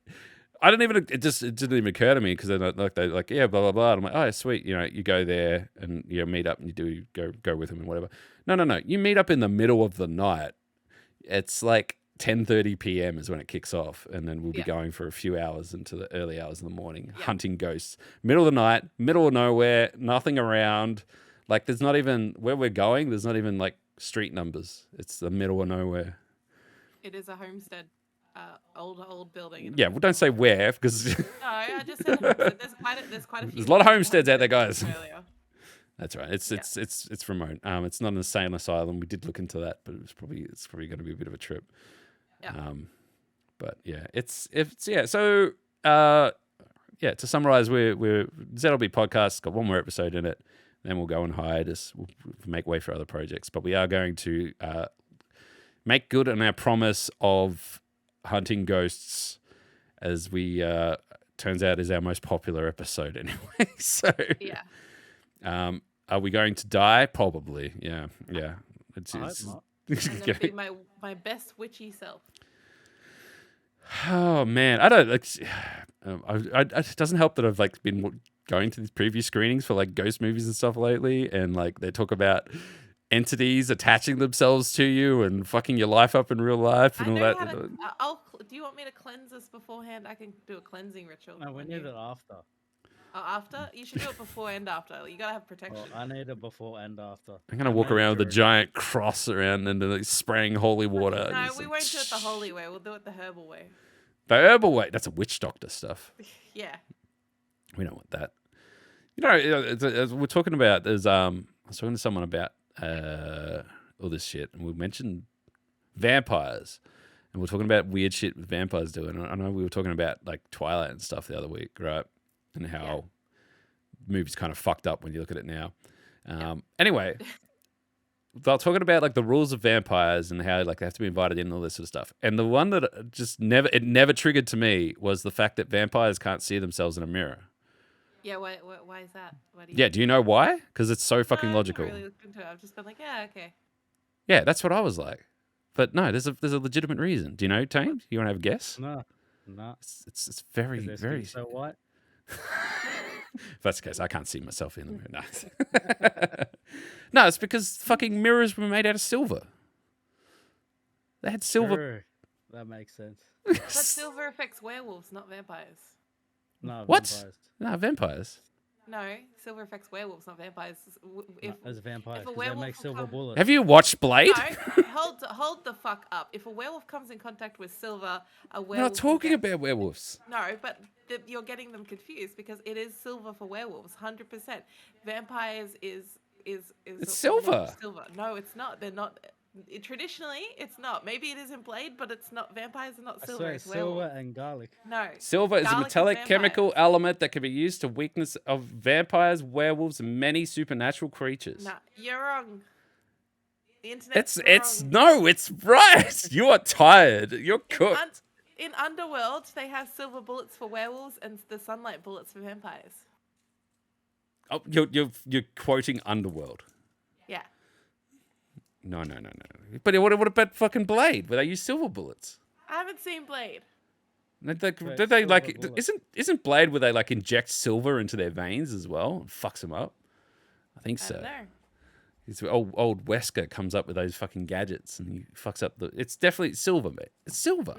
I don't even. It didn't even occur to me because they're like yeah, blah blah blah. And I'm like, oh sweet, you go there and you meet up and you do go with them and whatever. No. You meet up in the middle of the night. It's like 10:30 p.m. is when it kicks off, and then we'll be going for a few hours into the early hours of the morning, hunting ghosts. Middle of the night, middle of nowhere, nothing around. Like there's not even where we're going. There's not even like street numbers. It's the middle of nowhere. It is a homestead, old building. Yeah, well, don't say where because No, I just said homestead. There's quite a few. there's a lot of homesteads out there, guys. Australia. That's right. It's remote. It's not an insane asylum. We did look into that, but it's probably going to be a bit of a trip. Yeah. But yeah, it's yeah. So to summarize, we're ZLB podcast got one more episode in it. Then we'll go on hiatus. We'll make way for other projects, but we are going to make good on our promise of hunting ghosts, as we turns out is our most popular episode anyway. So Yeah. Are we going to die? Probably. Yeah. It's, I hope it's- not. And then be my best witchy self. Oh man, I don't like. It doesn't help that I've like been going to these preview screenings for like ghost movies and stuff lately, and like they talk about entities attaching themselves to you and fucking your life up in real life and I all know that. how to, do you want me to cleanse this beforehand? I can do a cleansing ritual. No, we on need you. it after. After? You should do it before and after. You gotta have protection. Well, I need it before and after. I'm gonna walk around with a giant cross around and like spraying holy water. No, Just we like, won't do it the holy way. We'll do it the herbal way. The herbal way. That's a witch doctor stuff. Yeah. We don't want that. We're talking about. I was talking to someone about all this shit, and we mentioned vampires, and we're talking about weird shit with vampires doing. I know we were talking about like Twilight and stuff the other week, right? And how the movie's kind of fucked up when you look at it now. Anyway, they're talking about like the rules of vampires and how like they have to be invited in and all this sort of stuff. And the one that just never triggered to me was the fact that vampires can't see themselves in a mirror. Yeah, why is that? Why do you... Yeah, do you know why? Because it's so fucking No, I haven't logical. really looked into it. I've just been like, yeah, okay. Yeah, that's what I was like. But no, there's a legitimate reason. Do you know, Tame? You want to have a guess? No. It's very, Is their very. skin so white? If that's the case, I can't see myself in the mirror. No. No, it's because fucking mirrors were made out of silver. They had silver. True. That makes sense. But silver affects werewolves, not vampires. No, What? vampires. No, vampires. No, silver affects werewolves, not vampires. If, As vampires, if a because they werewolf make will silver come- bullets. Have you watched Blade? No, hold the fuck up. If a werewolf comes in contact with silver, a werewolf. We're not will talking get- about werewolves. No, but you're getting them confused because it is silver for werewolves, 100%. Vampires is It's silver. Silver. No, it's not. They're not. Traditionally, it's not. Maybe it is in Blade, but it's not. Vampires are not I silver. swear, It's silver werewolf. and garlic. No. Silver is a Garlic metallic vampires. chemical element that can be used to weakness of vampires, werewolves, and many supernatural creatures. No, you're wrong. The internet. It's no, it's right. You are tired. You're cooked. In Underworld, they have silver bullets for werewolves and the sunlight bullets for vampires. Oh, you're quoting Underworld. Yeah. No. But what about fucking Blade, where they use silver bullets? I haven't seen Blade. Did they silver like? bullets. Isn't Blade where they like inject silver into their veins as well? And fucks them up. I think I so. don't know. It's old Wesker comes up with those fucking gadgets and he fucks up the. It's definitely silver, mate. It's silver.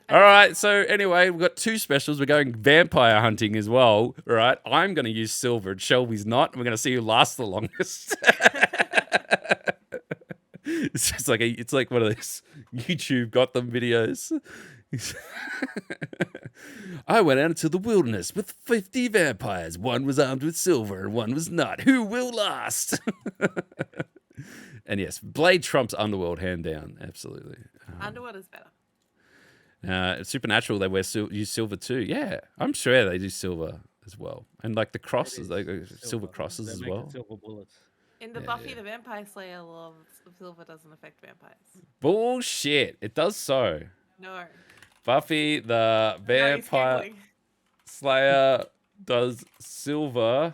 All right. So anyway, we've got 2 specials. We're going vampire hunting as well. All right. I'm going to use silver and Shelby's not. And we're going to see who lasts the longest. It's just like it's like one of those YouTube got them videos. I went out into the wilderness with 50 vampires. One was armed with silver and one was not. Who will last? And yes, Blade trumps Underworld, hand down. Absolutely. Underworld is better. Supernatural, they use silver too. Yeah, I'm sure they do silver as well. And like the crosses, It they is silver crosses They're as making well. Silver bullets. In the Buffy the Vampire Slayer lore, silver doesn't affect vampires. Bullshit. It does so. No. Buffy the No, he's Vampire Googling. Slayer does silver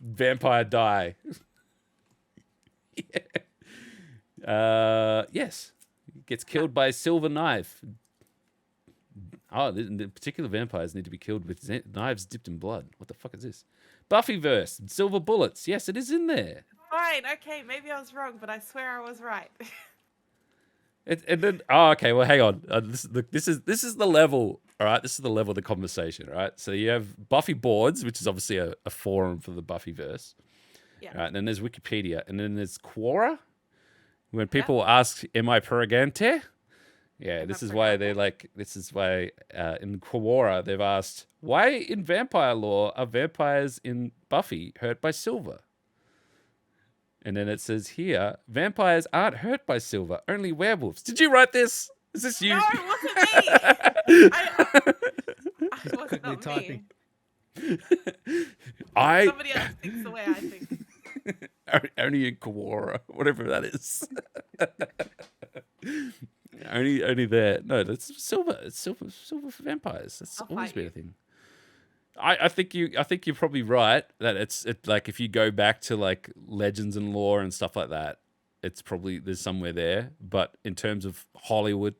vampire die. Yes. Gets killed by a silver knife. Oh, the particular vampires need to be killed with knives dipped in blood. What the fuck is this? Buffyverse, silver bullets. Yes, it is in there. Fine, okay, maybe I was wrong, but I swear I was right. And then, oh, okay. Well, hang on. This is the level. All right, this is the level of the conversation. All right, so you have Buffy boards, which is obviously a forum for the Buffyverse. Yeah. Right, and then there's Wikipedia, and then there's Quora. When people ask, "Am I purgante?" Yeah, this is why they're like. This is why in Quora they've asked, "Why in vampire lore are vampires in Buffy hurt by silver?" And then it says here, vampires aren't hurt by silver, only werewolves. Did you write this? Is this you? No, it wasn't me. I was Quickly not typing. me. I Somebody else thinks the way I think. only in Quora, whatever that is. only there. No, that's silver. It's silver for vampires. That's I'll always fight been you. a thing. I think you're probably right that it's like if you go back to like legends and lore and stuff like that, it's probably there's somewhere there. But in terms of Hollywood,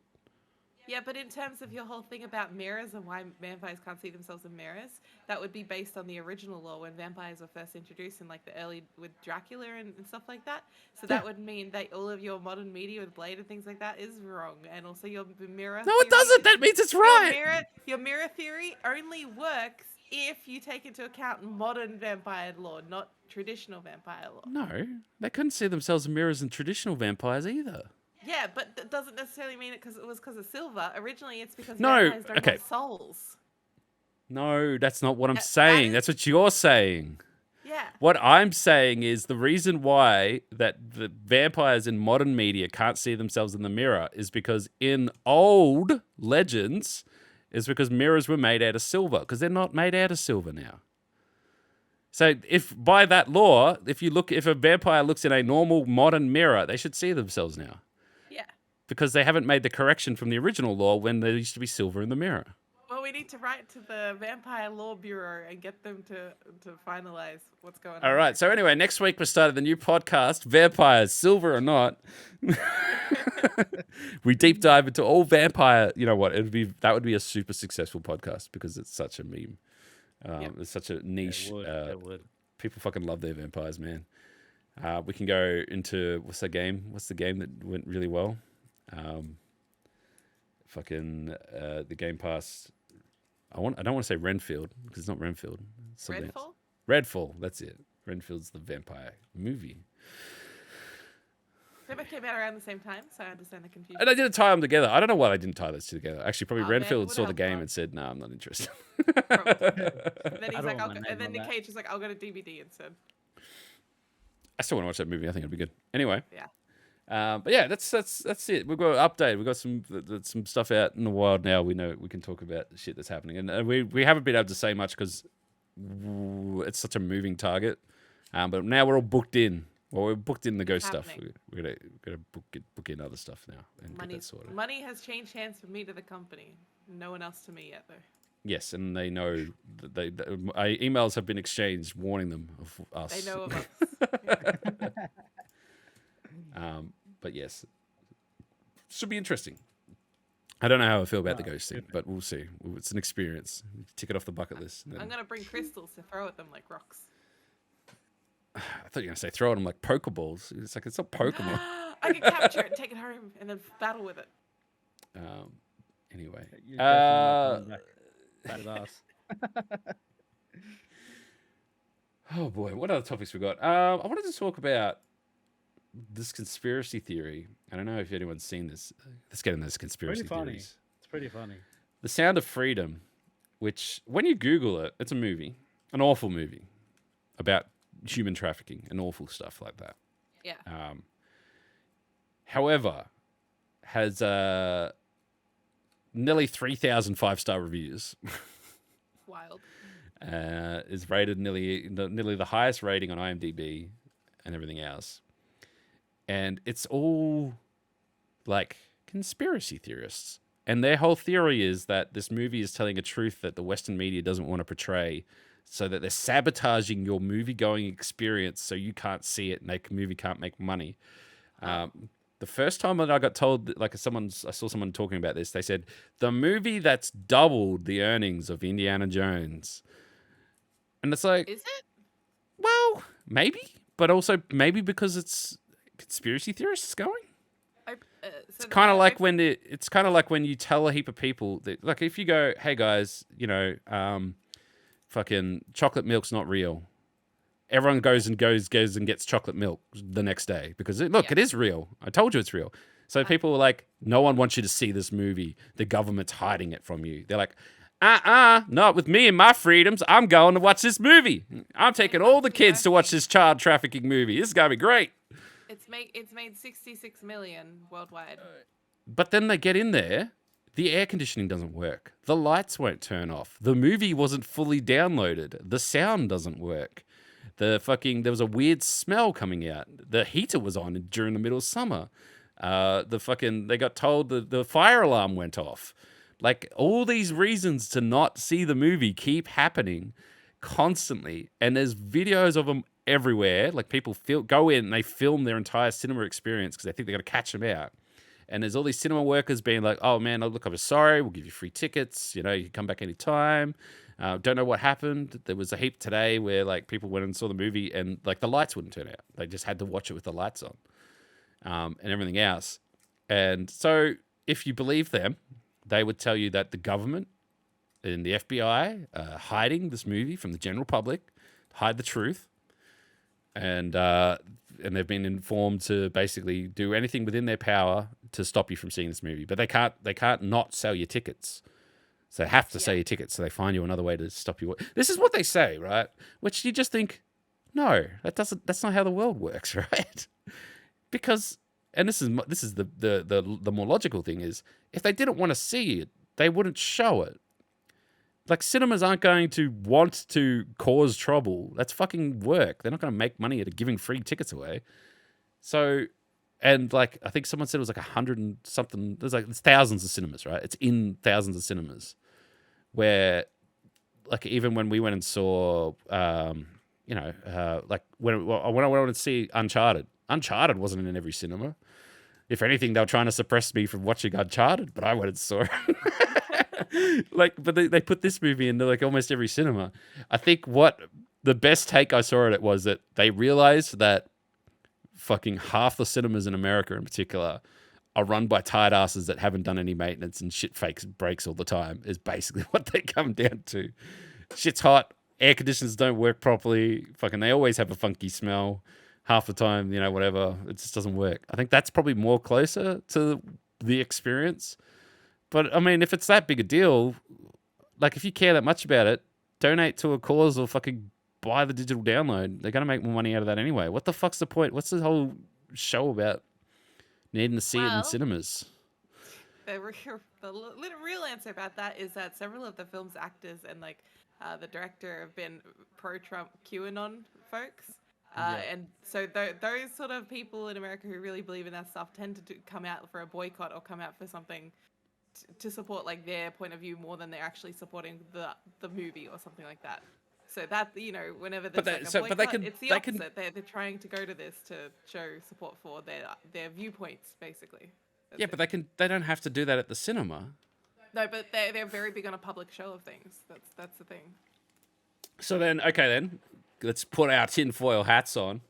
Yeah, but in terms of your whole thing about mirrors and why vampires can't see themselves in mirrors, that would be based on the original lore when vampires were first introduced in like the early with Dracula and stuff like that. So that would mean that all of your modern media with Blade and things like that is wrong, and also your mirror. no, it theory doesn't. That means it's right. Your mirror theory only works if you take into account modern vampire lore, not traditional vampire lore. No, they couldn't see themselves in mirrors in traditional vampires either. Yeah, but that doesn't necessarily mean it was because of silver. Originally, it's because No, vampires don't okay. have souls. No, that's not what I'm That saying. is- That's what you're saying. Yeah. What I'm saying is the reason why that the vampires in modern media can't see themselves in the mirror is because in old legends is because mirrors were made out of silver because they're not made out of silver now. So if by that law, if a vampire looks in a normal modern mirror, they should see themselves now Yeah. because they haven't made the correction from the original law when there used to be silver in the mirror. Well, we need to write to the Vampire Law Bureau and get them to finalize what's going on. All right. So anyway, next week we started the new podcast, Vampires, Silver or Not. We deep dive into all vampire. You know what? That would be a super successful podcast because it's such a meme. It's such a niche. It would. People fucking love their vampires, man. We can go into what's the game? What's the game that went really well? The Game Pass. I don't want to say Renfield because it's not Renfield. It's something else. Redfall? Redfall, that's it. Renfield's the vampire movie. They both came out around the same time, so I understand the confusion. And I didn't tie them together. I don't know why I didn't tie those two together. Actually, probably Oh, man, it Renfield would saw the help game out. and said, "No, I'm not interested." Then he's I like, don't want my and then name Nick on Cage is like, I'll go to DVD instead. I still want to watch that movie. I think it'd be good. Anyway, Yeah. but yeah, that's it. We've got an update. We've got some stuff out in the wild now. We know we can talk about the shit that's happening, and we haven't been able to say much because it's such a moving target. But now we're all booked in. Well, we're booked in the ghost stuff. happening. We're gonna book in other stuff now and get that sorted. Money has changed hands from me to the company. No one else to me yet, though. Yes, and they know that emails have been exchanged warning them of us. They know of us. But yes, should be interesting. I don't know how I feel about the ghost thing, but we'll see. It's an experience. Tick it off the bucket list. And then, I'm going to bring crystals to throw at them like rocks. I thought you were going to say throw at them like Pokeballs. It's like, it's not Pokemon. I can capture it, take it home, and then battle with it. Anyway. You're definitely not coming back. Badass. Oh boy, what other topics we got? I wanted to talk about this conspiracy theory. I don't know if anyone's seen this. Let's get into this conspiracy Pretty funny. theories. It's pretty funny. The Sound of Freedom, which when you Google it, it's a movie, an awful movie about human trafficking and awful stuff like that. Yeah. However, has nearly 3,000 5-star reviews. Wild. is rated nearly the highest rating on IMDb and everything else. And it's all like conspiracy theorists. And their whole theory is that this movie is telling a truth that the Western media doesn't want to portray, so that they're sabotaging your movie-going experience so you can't see it and the movie can't make money. The first time that I got told, like I saw someone talking about this, they said, the movie that's doubled the earnings of Indiana Jones. And it's like, Is it? well, maybe, but also maybe because it's conspiracy theorists going. It's kind of like when it's kind of like when you tell a heap of people that, like, if you go, hey guys, fucking chocolate milk's not real. Everyone goes and gets chocolate milk the next day because it is real. I told you it's real. So people were like, no one wants you to see this movie. The government's hiding it from you. They're like, not with me and my freedoms. I'm going to watch this movie. I'm taking all the kids to watch this child trafficking movie. This is gonna be great. It's made 66 million worldwide. But then they get in there, the air conditioning doesn't work. The lights won't turn off. The movie wasn't fully downloaded. The sound doesn't work. There was a weird smell coming out. The heater was on during the middle of summer. They got told the fire alarm went off. Like, all these reasons to not see the movie keep happening constantly. And there's videos of them everywhere. Like, people go in and they film their entire cinema experience because they think they're going to catch them out. And there's all these cinema workers being like, oh man, look, I'm sorry. We'll give you free tickets. You can come back anytime. Don't know what happened. There was a heap today where like people went and saw the movie and like the lights wouldn't turn out. They just had to watch it with the lights on, and everything else. And so if you believe them, they would tell you that the government and the FBI are hiding this movie from the general public, hide the truth. And they've been informed to basically do anything within their power to stop you from seeing this movie. But they can't not sell you tickets. So they have to sell you tickets. So they find you another way to stop you. This is what they say, right? Which you just think, no, that's not how the world works, right? Because, and this is the more logical thing is, if they didn't want to see it, they wouldn't show it. Like, cinemas aren't going to want to cause trouble. That's fucking work. They're not going to make money out of giving free tickets away. So, and like, I think someone said it was like 100 and something. There's thousands of cinemas, right? It's in thousands of cinemas where, like, even when we went and saw, like when I went to see Uncharted wasn't in every cinema. If anything, they were trying to suppress me from watching Uncharted, but I went and saw it. But they put this movie into like almost every cinema. I think what the best take I saw at it was that they realized that fucking half the cinemas in America in particular are run by tired asses that haven't done any maintenance and shit breaks all the time, is basically what they come down to. Shit's hot. Air conditioners don't work properly. Fucking, they always have a funky smell. Half the time, whatever. It just doesn't work. I think that's probably more closer to the experience. But, I mean, if it's that big a deal, like, if you care that much about it, donate to a cause or fucking buy the digital download. They're going to make more money out of that anyway. What the fuck's the point? What's the whole show about needing to see it in cinemas? The real answer about that is that several of the film's actors and, like, the director have been pro-Trump QAnon folks. And so those sort of people in America who really believe in that stuff tend to come out for a boycott or come out for something to support like their point of view more than they're actually supporting the movie or something like that. So that, whenever there's a boycott, it's the opposite. They're trying to go to this to show support for their viewpoints, basically. But they don't have to do that at the cinema. No, but they're very big on a public show of things. That's the thing. So then, let's put our tinfoil hats on.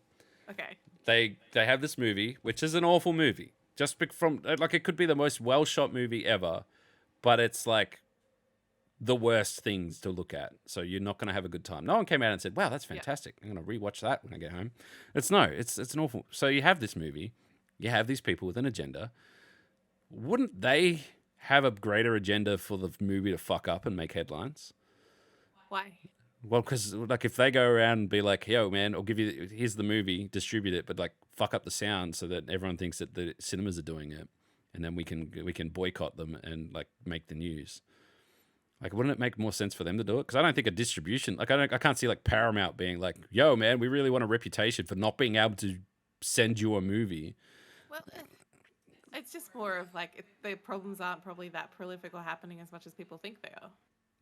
Okay. They have this movie, which is an awful movie. Just from, like, it could be the most well-shot movie ever, but it's, like, the worst things to look at. So you're not going to have a good time. No one came out and said, wow, that's fantastic. I'm going to rewatch that when I get home. It's an awful... So you have this movie. You have these people with an agenda. Wouldn't they have a greater agenda for the movie to fuck up and make headlines? Why? Well, because like if they go around and be like, "Yo, man, I'll give you here's the movie, distribute it, but like fuck up the sound so that everyone thinks that the cinemas are doing it, and then we can boycott them and like make the news." Like, wouldn't it make more sense for them to do it? Because I don't think a distribution, like, I can't see like Paramount being like, "Yo, man, we really want a reputation for not being able to send you a movie." Well, it's just more of like the problems aren't probably that prolific or happening as much as people think they are.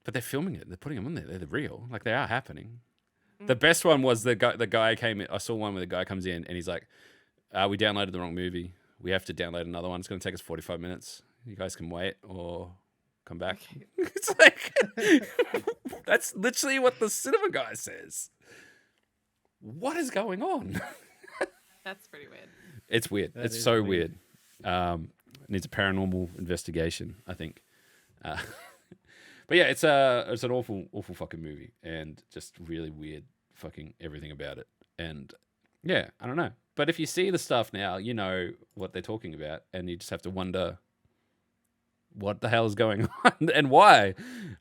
But they're filming it. They're putting them on there. They're real. Like, they are happening. The best one was the guy came in. I saw one where the guy comes in and he's like, "We downloaded the wrong movie. We have to download another one. It's going to take us 45 minutes. You guys can wait or come back." Okay. It's like, that's literally what the cinema guy says. What is going on? That's pretty weird. It's weird. That It's is so weird. weird. It needs a paranormal investigation, I think. But yeah, it's an awful fucking movie, and just really weird fucking everything about it. And yeah, I don't know. But if you see the stuff now, you know what they're talking about, and you just have to wonder what the hell is going on and why.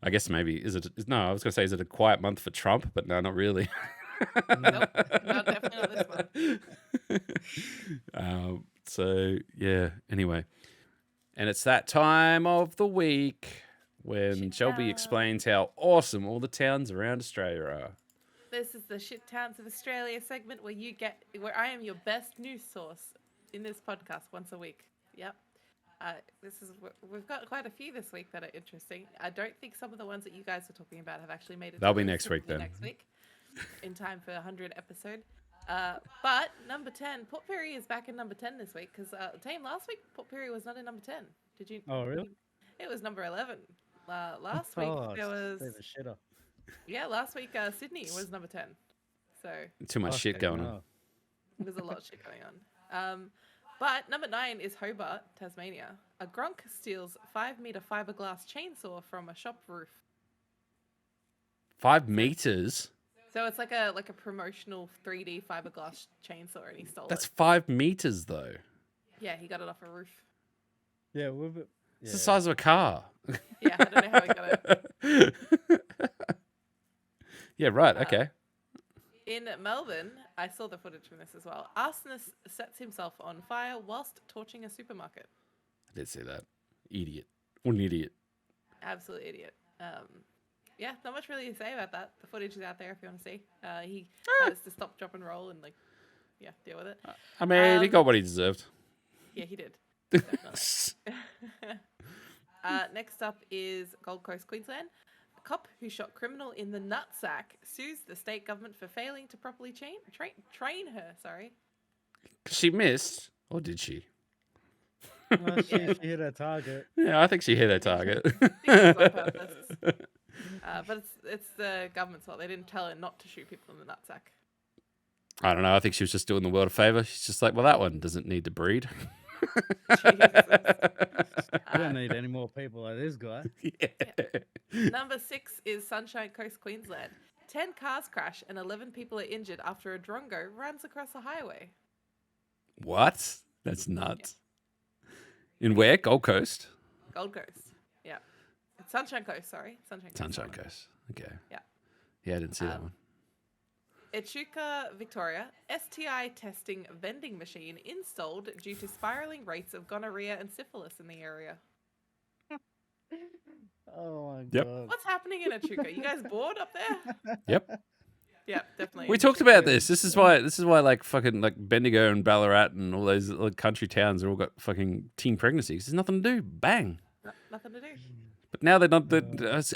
I guess maybe I was going to say, is it a quiet month for Trump? But no, not really. Nope, not definitely not this one. So yeah, anyway. And it's that time of the week when Shit Shelby town. explains how awesome all the towns around Australia are. This is the Shit Towns of Australia segment where I am your best news source in this podcast once a week. Yep. We've got quite a few this week that are interesting. I don't think some of the ones that you guys were talking about have actually made it. That'll be through. next week It'll be then. Next week, in time for 100 episode. But number 10, Port Pirie is back in number 10 this week because team last week Port Pirie was not in number 10. Did you? Oh, really? It was number 11. Last week there was. Bit of a shitter. Yeah, last week Sydney was number 10. So Too much shit Fucking going on. hell. there's a lot of shit going on. But number 9 is Hobart, Tasmania. A Gronk steals 5-meter fiberglass chainsaw from a shop roof. 5 meters? So it's like a promotional 3D fiberglass chainsaw, and he stole That's it. 5 meters though. Yeah, he got it off a roof. Yeah, we've. It's the size of a car. Yeah, I don't know how he got it. Yeah, right. Okay. In Melbourne, I saw the footage from this as well. Arsonist sets himself on fire whilst torching a supermarket. I did see that. Idiot. What an idiot. Absolute idiot. Yeah, not much really to say about that. The footage is out there if you want to see. He has to stop, drop, and roll and deal with it. I mean, he got what he deserved. Yeah, he did. Definitely. Next up is Gold Coast, Queensland. A cop who shot criminal in the nutsack sues the state government for failing to properly train her. Sorry. She missed, or did she? Well, she hit her target. Yeah, I think she hit her target. It was on purpose. But it's the government's fault. They didn't tell her not to shoot people in the nutsack. I don't know. I think she was just doing the world a favor. She's just like, well, that one doesn't need to breed. Jesus. We don't need any more people like this guy. Yeah. Number 6 is Sunshine Coast, Queensland. 10 cars crash and 11 people are injured after a drongo runs across a highway. What? That's nuts. In where? Gold Coast? Gold Coast. Yeah. It's Sunshine Coast, sorry. Sunshine Coast. Okay. Yeah. Yeah, I didn't see that one. Echuca, Victoria, STI testing vending machine installed due to spiraling rates of gonorrhea and syphilis in the area. Oh my Yep. god. What's happening in Echuca? You guys bored up there? Yep. Yeah, definitely. We talked about this. This is why like fucking like Bendigo and Ballarat and all those like, country towns are all got fucking teen pregnancies. There's nothing to do. Bang. Nothing to do. But now they're not.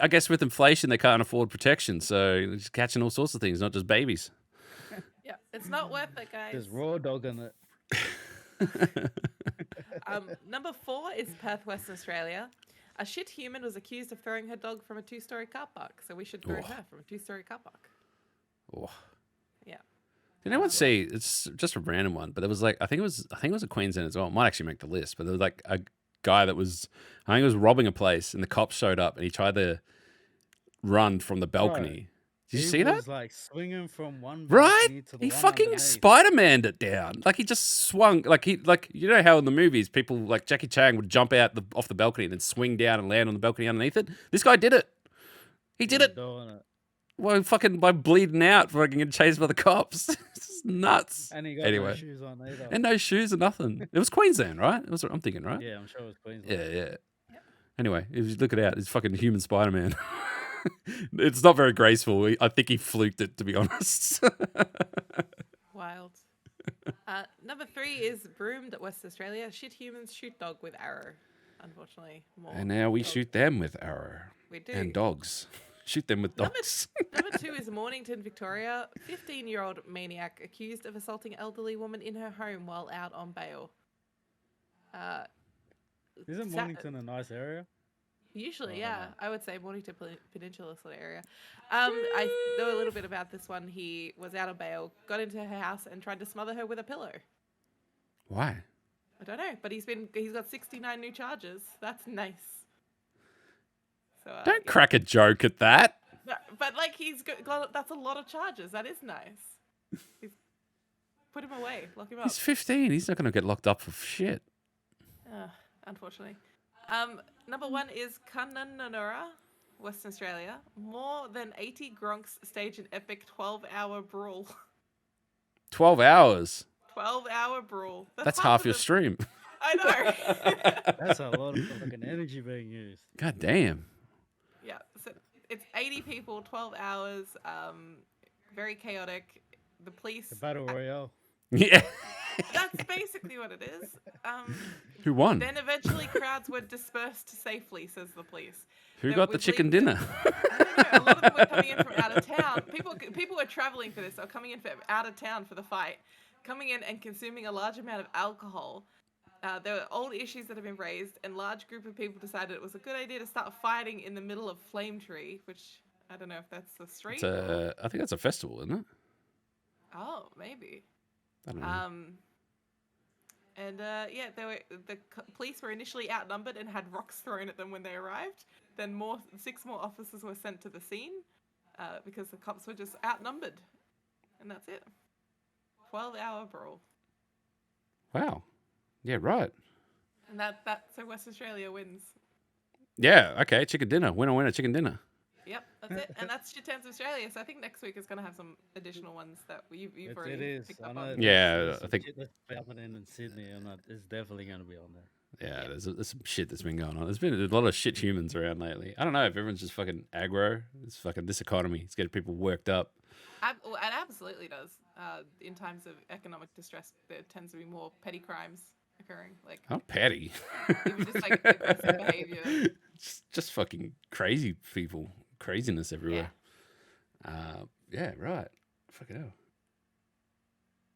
I guess with inflation, they can't afford protection, so they're just catching all sorts of things, not just babies. Yeah, it's not worth it, guys. There's raw dog in it. Number 4 is Perth, Western Australia. A shit human was accused of throwing her dog from a 2-story car park, so we should throw her from a 2-story car park. Oh. Yeah. Did anyone see? It's just a random one, but it was like I think it was a Queensland as well. It might actually make the list, but there was like a guy that was robbing a place, and the cops showed up, and he tried to run from the balcony. Did you see that? He was like swinging from one Right? balcony to the He one fucking underneath. Spider-Man'd it down. Like he just swung. Like you know how in the movies people like Jackie Chan would jump out off the balcony and then swing down and land on the balcony underneath it. This guy did it. He did it. Doing it. Well, fucking by bleeding out, fucking getting chased by the cops. It's nuts. And he got Anyway. no shoes on either. And no shoes or nothing. It was Queensland, right? It was what I'm thinking, right? Yeah, I'm sure it was Queensland. Yeah. Anyway, if you look it out, it's fucking human Spider-Man. It's not very graceful. I think he fluked it, to be honest. Wild. Number 3 is broomed at West Australia. Shit humans, shoot dog with arrow. Unfortunately, more. And now we dogs. shoot them with arrow. We do. And dogs. Shoot them with Number, dogs. number 2 is Mornington, Victoria. 15-year-old maniac accused of assaulting elderly woman in her home while out on bail. Isn't Mornington a nice area? Usually, yeah. I would say Mornington Peninsula sort of area. I know a little bit about this one. He was out on bail, got into her house and tried to smother her with a pillow. Why? I don't know, but he's got 69 new charges. That's nice. So, Don't crack a joke at that. No, but like that's a lot of charges. That is nice. Put him away. Lock him up. He's 15. He's not going to get locked up for shit. Unfortunately. Number 1 is Kununurra, Western Australia. More than 80 gronks stage an epic 12-hour brawl. 12 hours. 12-hour brawl. That's half your stream. I know. That's a lot of fucking energy being used. God damn. Yeah, so it's 80 people, 12 hours, very chaotic. The police... The Battle Royale. Yeah. That's basically what it is. Who won? Then eventually crowds were dispersed safely, says the police. Who There got the was chicken leaked- dinner? I don't know. A lot of them were coming in from out of town. People were traveling for this or coming in from out of town for the fight, coming in and consuming a large amount of alcohol. There were old issues that have been raised, and a large group of people decided it was a good idea to start fighting in the middle of Flame Tree, which I don't know if that's the street. I think that's a festival, isn't it? Oh, maybe. I don't know. The police were initially outnumbered and had rocks thrown at them when they arrived. Then 6 more officers were sent to the scene because the cops were just outnumbered, and that's it. 12-hour brawl, Wow. Yeah, right. and so West Australia wins. Yeah, okay, chicken dinner. Winner, chicken dinner. Yep, that's it, and that's Shit Towns Australia. So I think next week is going to have some additional ones that you've already It is. picked I up know on. there's- Yeah, there's I some think- shit that's happening in Sydney, and it's definitely going to be on there. Yeah, there's some shit that's been going on. There's been a lot of shit humans around lately. I don't know if everyone's just fucking aggro. It's fucking this economy. It's getting people worked up. It absolutely does. In times of economic distress, there tends to be more petty crimes occurring, like I'm petty. even just like aggressive behavior. just fucking crazy people. Craziness everywhere. Yeah, right. Fucking hell.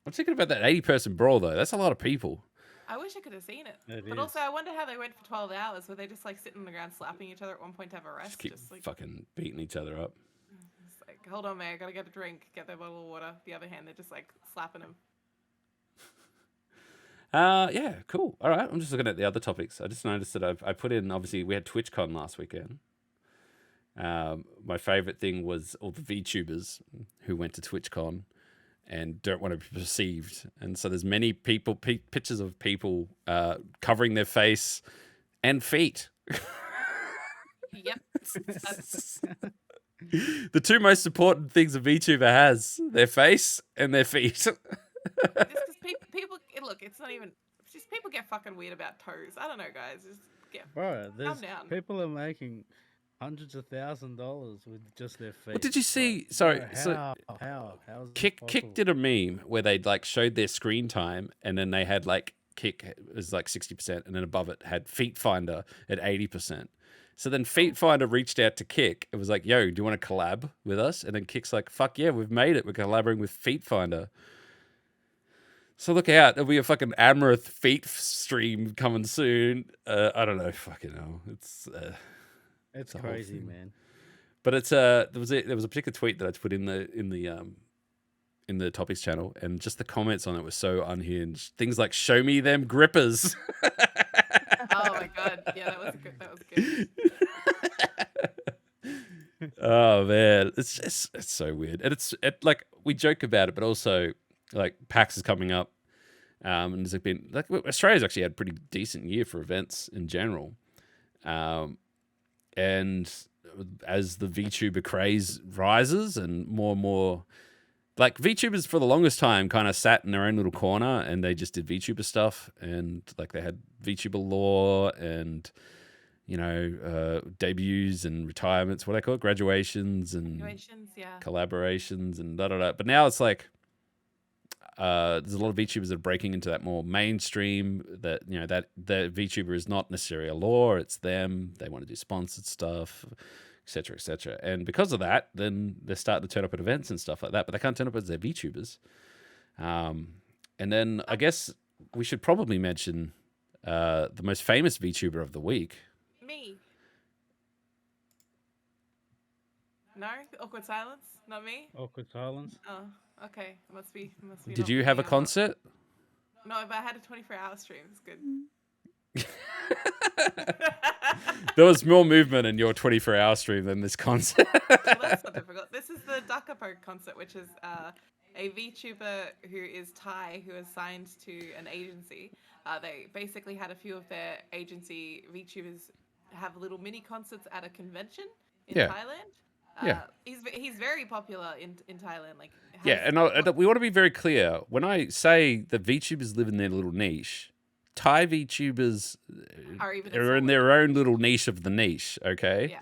I'm thinking about that 80-person brawl, though. That's a lot of people. I wish I could have seen it. It But is. also, I wonder how they went for 12 hours. Were they just like sitting on the ground slapping each other at one point to have a rest? Just keep like, fucking beating each other up. just like, hold on, man, I gotta get a drink, get their bottle of water. The other hand, they're just like slapping him. Yeah, cool. All right, I'm just looking at the other topics. I just noticed that I put in, obviously, we had TwitchCon last weekend. My favorite thing was all the VTubers who went to TwitchCon and don't want to be perceived. And so there's many people, pictures of people covering their face and feet. Yep. That's, The two most important things a VTuber has, their face and their feet. just because people look, it's not even. It's just people get fucking weird about toes. I don't know, guys. Just get. Bro, there's down. people are making hundreds of $1,000s with just their feet. What did you see? Sorry, Bro, so how is this Kick possible? did a meme where they like showed their screen time, and then they had like Kick was like 60%, and then above it had Feet Finder at 80%. So then Feet Finder reached out to Kick. It was like, "Yo, do you want to collab with us?" And then Kick's like, "Fuck yeah, we've made it. We're collaborating with Feet Finder." So look out, there'll be a fucking Amaranth feet stream coming soon. I don't know, fucking hell. It's It's the whole crazy, thing. man. But it's there was a particular tweet that I put in the topics channel, and just the comments on it were so unhinged. Things like "Show me them grippers." Oh my god, yeah, that was good. That was good. Oh man, it's so weird, and like we joke about it, but also like PAX is coming up, and there's been like Australia's actually had a pretty decent year for events in general, and as the VTuber craze rises and more, like VTubers for the longest time kind of sat in their own little corner and they just did VTuber stuff, and like they had VTuber lore and debuts and retirements, what do they call it? Graduations and Situations, yeah. collaborations and da-da-da. But now it's like there's a lot of VTubers that are breaking into that more mainstream, that, that the VTuber is not necessarily a lore, it's them. They want to do sponsored stuff, etc., etc. And because of that, then they're starting to turn up at events and stuff like that, but they can't turn up as their VTubers. And then I guess we should probably mention the most famous VTuber of the week. Me. No? Awkward silence? Not me? Awkward silence. Oh, okay. Must be Did not you me. have a I'm not- concert? No, but I had a 24-hour stream. It's good. There was more movement in your 24-hour stream than this concert. Well, that's not difficult. This is the Duckapo concert, which is a VTuber who is Thai, who is signed to an agency. They basically had a few of their agency VTubers have little mini concerts at a convention in Yeah. Thailand. Yeah. He's very popular in Thailand. Like, Yeah, and we want to be very clear. When I say that VTubers live in their little niche, Thai VTubers Are even are in their own little niche of the niche, okay? Yeah.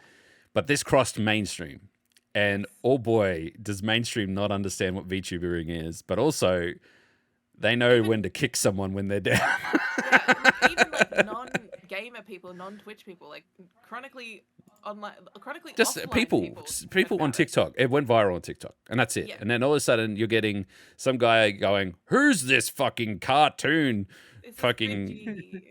But this crossed mainstream. And oh boy, does mainstream not understand what VTubering is. But also, they know when to kick someone when they're down. Yeah, even like non-gamer people, non-Twitch people, like chronically Just offline people on TikTok. It went viral on TikTok, and that's it. Yeah. And then all of a sudden, you're getting some guy going, "Who's this fucking cartoon This is fucking cringy.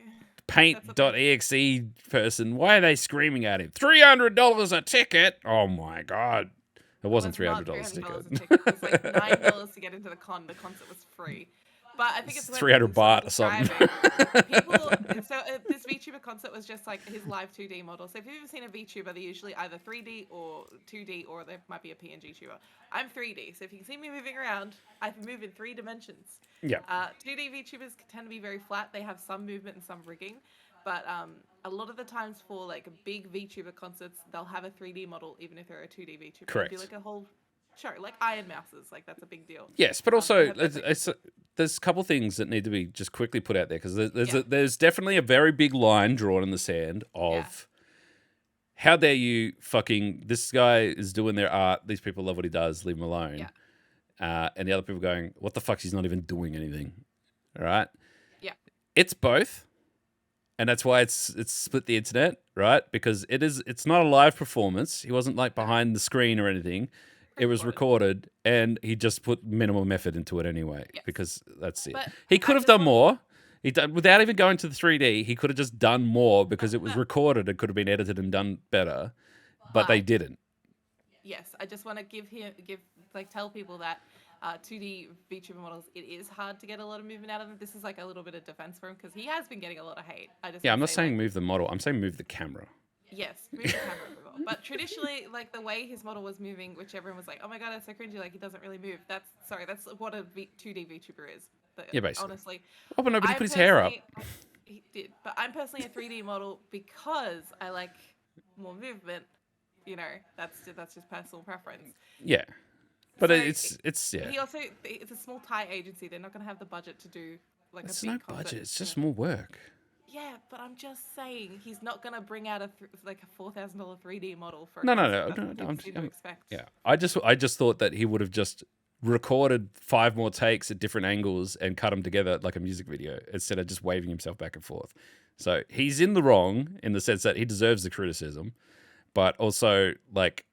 paint.exe person? Why are they screaming at him? $300 a ticket? Oh my god!" It wasn't It was $300 not a ticket. $300 a ticket. It was like $9 to get into the con. The concert was free. But I think it's when 300 people baht start or something. describing- this VTuber concert was just like his live 2D model. So if you've ever seen a VTuber, they're usually either 3D or 2D, or there might be a PNG tuber. I'm 3D, so if you can see me moving around, I can move in 3 dimensions. Yeah. 2D VTubers tend to be very flat. They have some movement and some rigging. But a lot of the times for like big VTuber concerts, they'll have a 3D model even if they're a 2D VTuber. Correct. It'll be like a whole show, like Iron Mouses. Like, that's a big deal. Yes, but also they have that there's a couple things that need to be just quickly put out there, because Yeah. there's definitely a very big line drawn in the sand of how dare you fucking, this guy is doing their art, these people love what he does, leave him alone. Yeah. And the other people going, what the fuck, he's not even doing anything. All right? Yeah. It's both. And that's why it's split the internet, right? Because it's not a live performance. He wasn't like behind the screen or anything. It was recorded, and he just put minimum effort into it anyway, Yes. because that's it. But He I could have just done more. Without even going to the 3D, he could have just done more, because it was recorded. It could have been edited and done better, but they didn't. Yes, I just want to tell people that 2D VTuber models, it is hard to get a lot of movement out of them. This is like a little bit of defense for him, because he has been getting a lot of hate. Yeah, I'm not saying like, move the model. I'm saying move the camera. yes, move the camera a bit more. But traditionally, like the way his model was moving, which everyone was like, "Oh my god, it's so cringy!" Like, he doesn't really move. That's what a 2D VTuber is. But Yeah, basically. honestly, Oh, but nobody I put his hair up. personally- He did, but I'm personally a 3D model because I like more movement. That's just personal preference. Yeah, but So it's yeah. He also, it's a small Thai agency. They're not going to have the budget to do like It's a big no concert. budget. It's just more work. Yeah, but I'm just saying he's not going to bring out a $4,000 3D model for. No. That's I'm what just- you'd expect. Yeah, I just thought that he would have just recorded 5 more takes at different angles and cut them together like a music video, instead of just waving himself back and forth. So he's in the wrong in the sense that he deserves the criticism, but also like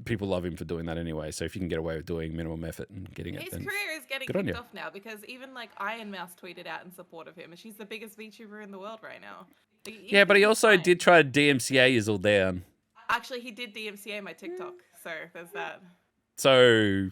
people love him for doing that anyway. So if you can get away with doing minimum effort and getting it, His then career is getting good on kicked you. off now, because even like Iron Mouse tweeted out in support of him, and she's the biggest VTuber in the world right now. Like, yeah, but he he's also fine. did try to DMCA his all down. Actually, he did DMCA my TikTok, so there's that. So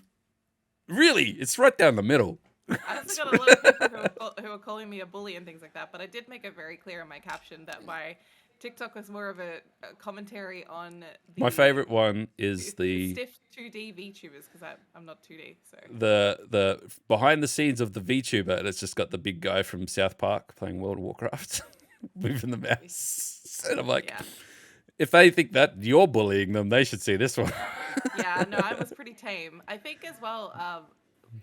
really, it's right down the middle. I also got a lot of people who are calling me a bully and things like that, but I did make it very clear in my caption that my TikTok was more of a commentary on the My favorite one is the stiff 2D VTubers, because I'm not 2D, so the behind the scenes of the VTuber, and it's just got the big guy from South Park playing World of Warcraft, moving the mouse. And I'm like, yeah. if they think that you're bullying them, they should see this one. Yeah, no, I was pretty tame. I think as well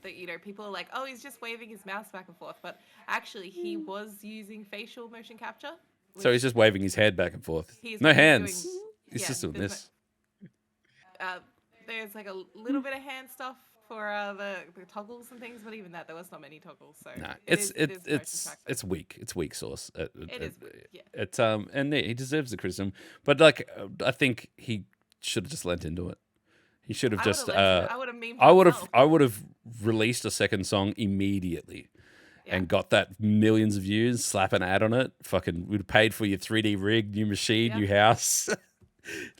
that people are like, oh, he's just waving his mouse back and forth, but actually he was using facial motion capture. So he's just waving his head back and forth. He's No he's hands. doing- He's yeah, just doing there's this. There's like a little bit of hand stuff for the toggles and things, but even that there was not many toggles. So Nah, it is motion tracked. it's weak. It's weak sauce. It is weak, yeah. It's and he deserves the criticism, but like I think he should have just lent into it. He should have just. I would have memed I would have released a second song immediately. Yeah. And got that millions of views, slap an ad on it. Fucking would have paid for your 3D rig, new machine, Yeah. new house.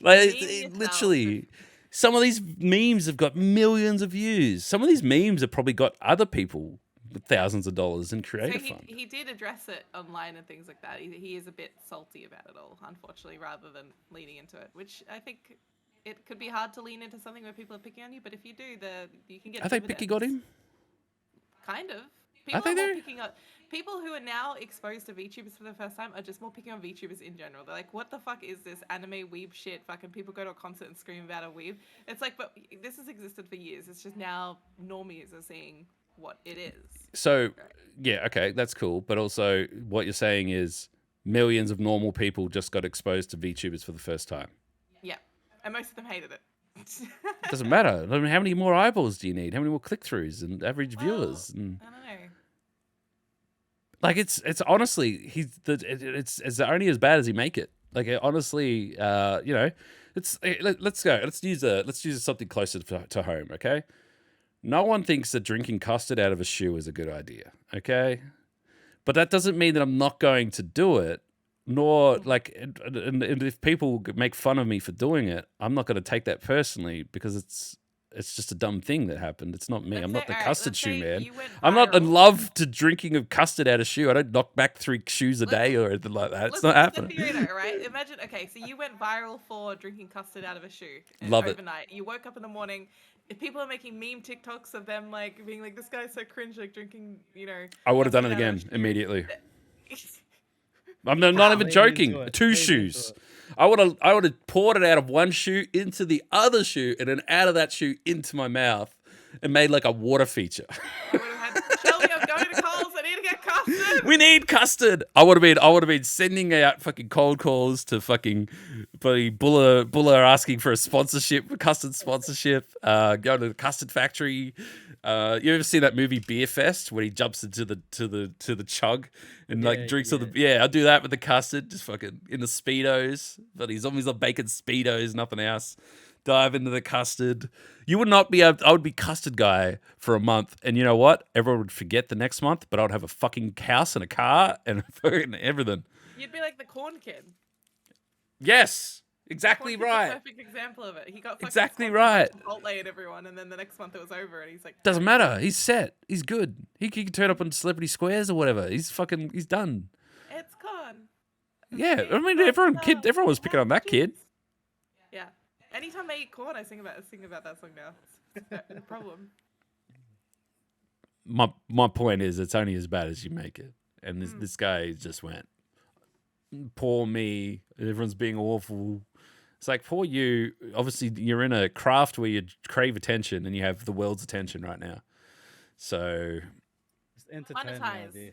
Like Meme yourself. literally, some of these memes have got millions of views. Some of these memes have probably got other people with thousands of dollars in So creative fund. he did address it online and things like that. He is a bit salty about it all, unfortunately, rather than leaning into it, which I think it could be hard to lean into something where people are picking on you. But if you do, you can get. Are they picky got him? Kind of. People they are more though? picking on people who are now exposed to VTubers for the first time are just more picking on VTubers in general. They're like, what the fuck is this anime weeb shit? Fucking people go to a concert and scream about a weeb. It's like, but this has existed for years. It's just now normies are seeing what it is. So, yeah, okay, that's cool. But also, what you're saying is millions of normal people just got exposed to VTubers for the first time. Yeah, and most of them hated it. It doesn't matter. I mean, how many more eyeballs do you need? How many more click-throughs and average viewers? And I don't know. like, it's honestly, it's only as bad as he make it. Like, honestly, let's go. Let's use something closer to home. Okay. No one thinks that drinking custard out of a shoe is a good idea. Okay. But that doesn't mean that I'm not going to do it. Nor like, and if people make fun of me for doing it, I'm not going to take that personally because it's just a dumb thing that happened. It's not me. Let's I'm say- not the alright, custard let's shoe say man. you went I'm not in viral. love to drinking of custard out of shoe. I don't knock back 3 shoes a day or anything like that. It's not Let's happening. the theory, right? Imagine, okay, so you went viral for drinking custard out of a shoe. Love it. overnight. You woke up in the morning. If people are making meme TikToks of them like being like, this guy's so cringe, like drinking, I would have done it custard out of again a shoe." immediately. I'm not even Lean joking. into it. 2 Lean into shoes. it. I would have poured it out of one shoe into the other shoe and then out of that shoe into my mouth and made like a water feature. I would have had, Shelby, I'm going to Coles. I need to get custard. We need custard. I would have been sending out fucking cold calls to fucking bloody Buller asking for a sponsorship, a custard sponsorship. Going to the custard factory. You ever seen that movie Beer Fest where he jumps into the chug and like Yeah, drinks all the I'll do that with the custard, just fucking in the speedos, but he's zombies on bacon speedos, nothing else. Dive into the custard. You would not be able. I would be custard guy for a month, and you know what? Everyone would forget the next month, but I would have a fucking house and a car and fucking everything. You'd be like the corn kid. Yes, exactly Corn Kid's right. a perfect example of it. He got fucking Exactly sponsored right. by Chipotle and everyone, and then the next month it was over, and he's like, Doesn't matter. He's set. He's good. He can turn up on Celebrity Squares or whatever. He's done. it's gone. Yeah, I mean, everyone was picking on that kid. Yeah. Anytime I eat corn, I sing about that song now. It's no problem. My point is, it's only as bad as you make it. And this guy just went, poor me. Everyone's being awful. It's like, poor you. Obviously, you're in a craft where you crave attention and you have the world's attention right now. So Just entertain the Monetize. idea.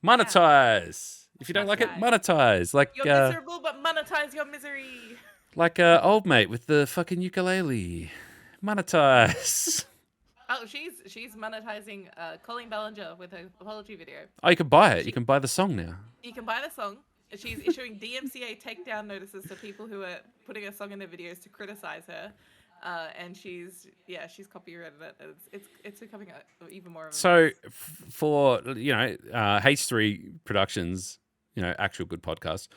monetize. If you don't like it, Monetize. monetize. Like You're miserable, but monetize your misery. old mate with the fucking ukulele. Monetize. Oh, she's monetizing Colleen Ballinger with her apology video. Oh, you can buy it. You can buy the song now. You can buy the song. She's issuing DMCA takedown notices to people who are putting her song in their videos to criticize her. And she's copyrighted it. It's becoming even more of a So mess. for H3 Productions, actual good podcast,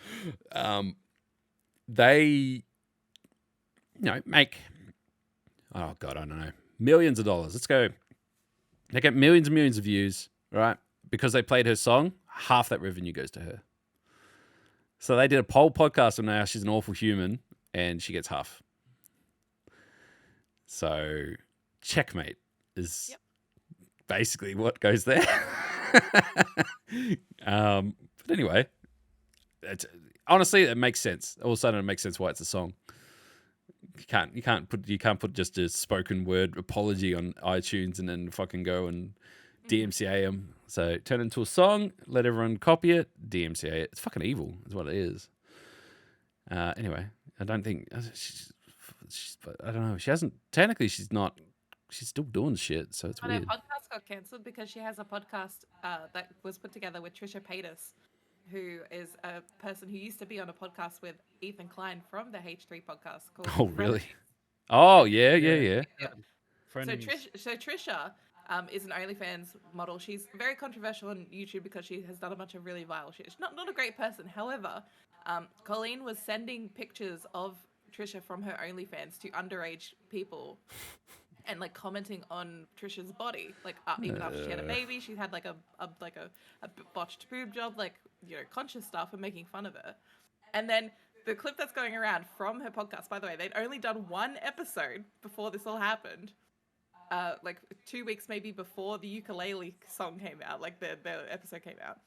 they make I don't know, millions of dollars. Let's go. They get millions and millions of views, right? Because they played her song, half that revenue goes to her. So they did a poll podcast on how she's an awful human, and she gets half. So checkmate is basically what goes there. But anyway, honestly, it makes sense. All of a sudden, it makes sense why it's a song. You can't put just a spoken word apology on iTunes and then fucking go and DMCA them. So turn it into a song, let everyone copy it, DMCA it. It's fucking evil, is what it is. Anyway, I don't think I don't know. She hasn't technically. She's not. She's still doing shit, so it's But weird. her podcast got cancelled because she has a podcast that was put together with Trisha Paytas, who is a person who used to be on a podcast with Ethan Klein from the H3 podcast called Oh, really? Frenemies. Oh, yeah. Yeah. Frenemies. So Trisha is an OnlyFans model. She's very controversial on YouTube because she has done a bunch of really vile shit. She's not a great person. However, Colleen was sending pictures of Trisha from her OnlyFans to underage people and like commenting on Trisha's body. Like even after she had a baby, she had like a botched boob job, like, you know, conscious stuff, and making fun of her. And then the clip that's going around from her podcast, by the way, they'd only done one episode before this all happened. Like 2 weeks maybe before the ukulele song came out, like the episode came out.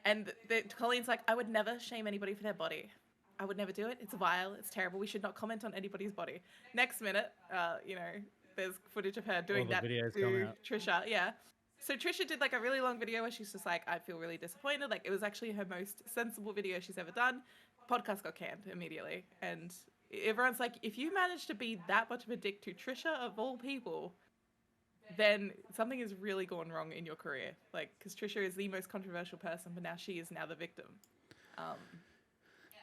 And Colleen's like, I would never shame anybody for their body. I would never do it. It's vile. It's terrible. We should not comment on anybody's body. Next minute, you know, there's footage of her doing that videos to come out. Trisha. Yeah. So Trisha did like a really long video where she's just like, I feel really disappointed. Like, it was actually her most sensible video she's ever done. Podcast got canned immediately. And everyone's like, if you manage to be that much of a dick to Trisha of all people, then something has really gone wrong in your career. Like, because Trisha is the most controversial person, but now she is now the victim.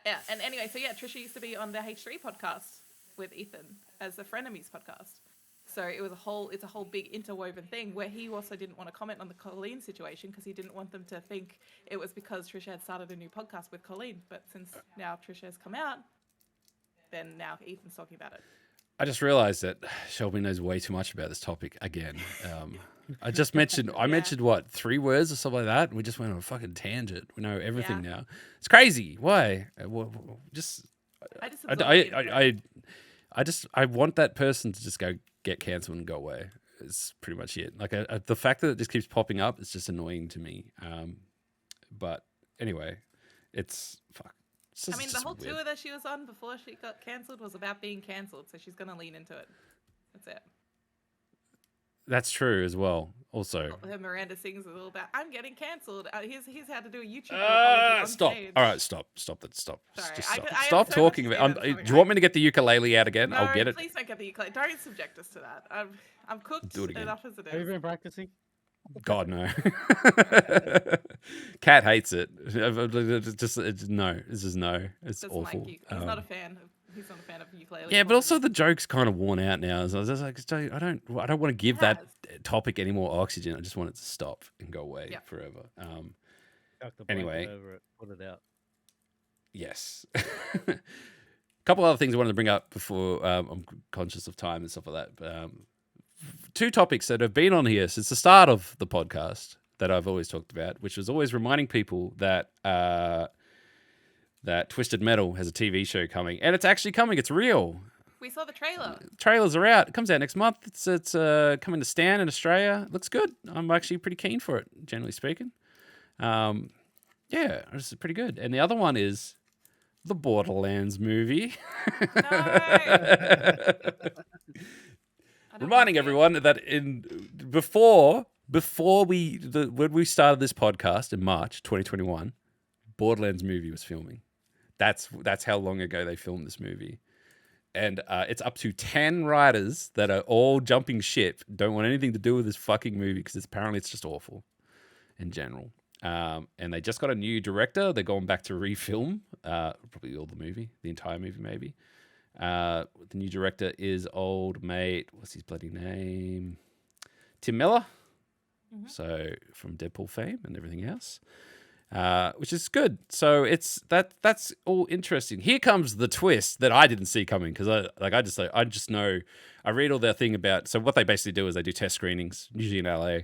Yeah, and anyway, so yeah, Trisha used to be on the H3 podcast with Ethan as the Frenemies podcast. So it's a whole big interwoven thing where he also didn't want to comment on the Colleen situation because he didn't want them to think it was because Trisha had started a new podcast with Colleen. But since now Trisha has come out, then now Ethan's talking about it. I just realized that Shelby knows way too much about this topic again. I just mentioned, mentioned what, 3 words or something like that? And we just went on a fucking tangent. We know everything now. It's crazy. Why? I want that person to just go get cancelled and go away. It's pretty much it. Like the fact that it just keeps popping up is just annoying to me. But anyway, it's fuck. I mean, the whole tour that she was on before she got cancelled was about being cancelled, so she's going to lean into it. That's it. That's true as well. Also, her Miranda Sings is all about, I'm getting cancelled. Here's how to do a YouTube apology on stop. stage. All right, stop. Stop. Sorry, Just I stop. have Stop so talking much about. to say Do you want me to get the ukulele out again? No, I'll get it. please don't get the ukulele. Don't subject us to that. I'm cooked Do it again. enough as it Have you is. been practicing? God no. Cat hates it. It's no. This is no. It's Doesn't awful. like you. He's not a fan. He's not a fan of ukulele. Yeah, but also the joke's kind of worn out now. So I was just like, I don't want to give that topic any more oxygen. I just want it to stop and go away forever. Chuck the Anyway. blanket over it, put it out. Yes. A couple other things I wanted to bring up before I'm conscious of time and stuff like that. But, 2 topics that have been on here since the start of the podcast that I've always talked about, which was always reminding people that that Twisted Metal has a TV show coming, and it's actually coming. It's real. We saw the trailer. Trailers are out. It comes out next month. It's coming to Stan in Australia. It looks good. I'm actually pretty keen for it, generally speaking. Yeah, it's pretty good. And the other one is the Borderlands movie. No. Reminding everyone that when we started this podcast in March 2021, Borderlands movie was filming. That's how long ago they filmed this movie. And it's up to 10 writers that are all jumping ship, don't want anything to do with this fucking movie because apparently it's just awful in general. And they just got a new director. They're going back to refilm probably all the movie, the entire movie maybe. The new director is old mate, what's his bloody name? Tim Miller. Mm-hmm. So from Deadpool fame and everything else. Which is good. So that's all interesting. Here comes the twist that I didn't see coming because I just know I read all their thing about. So what they basically do is they do test screenings, usually in LA,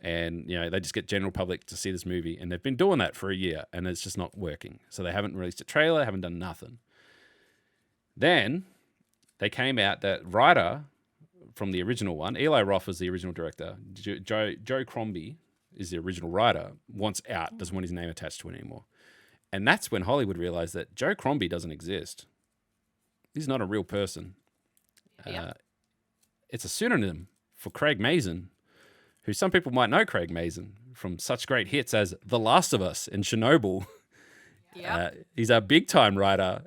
and they just get general public to see this movie, and they've been doing that for a year, and it's just not working. So they haven't released a trailer, haven't done nothing. Then they came out that writer from the original one, Eli Roth was the original director, Joe Crombie is the original writer, wants out, doesn't want his name attached to it anymore. And that's when Hollywood realized that Joe Crombie doesn't exist. He's not a real person. It's a pseudonym for Craig Mazin, who some people might know Craig Mazin from such great hits as The Last of Us and Chernobyl. Yeah. He's a big time writer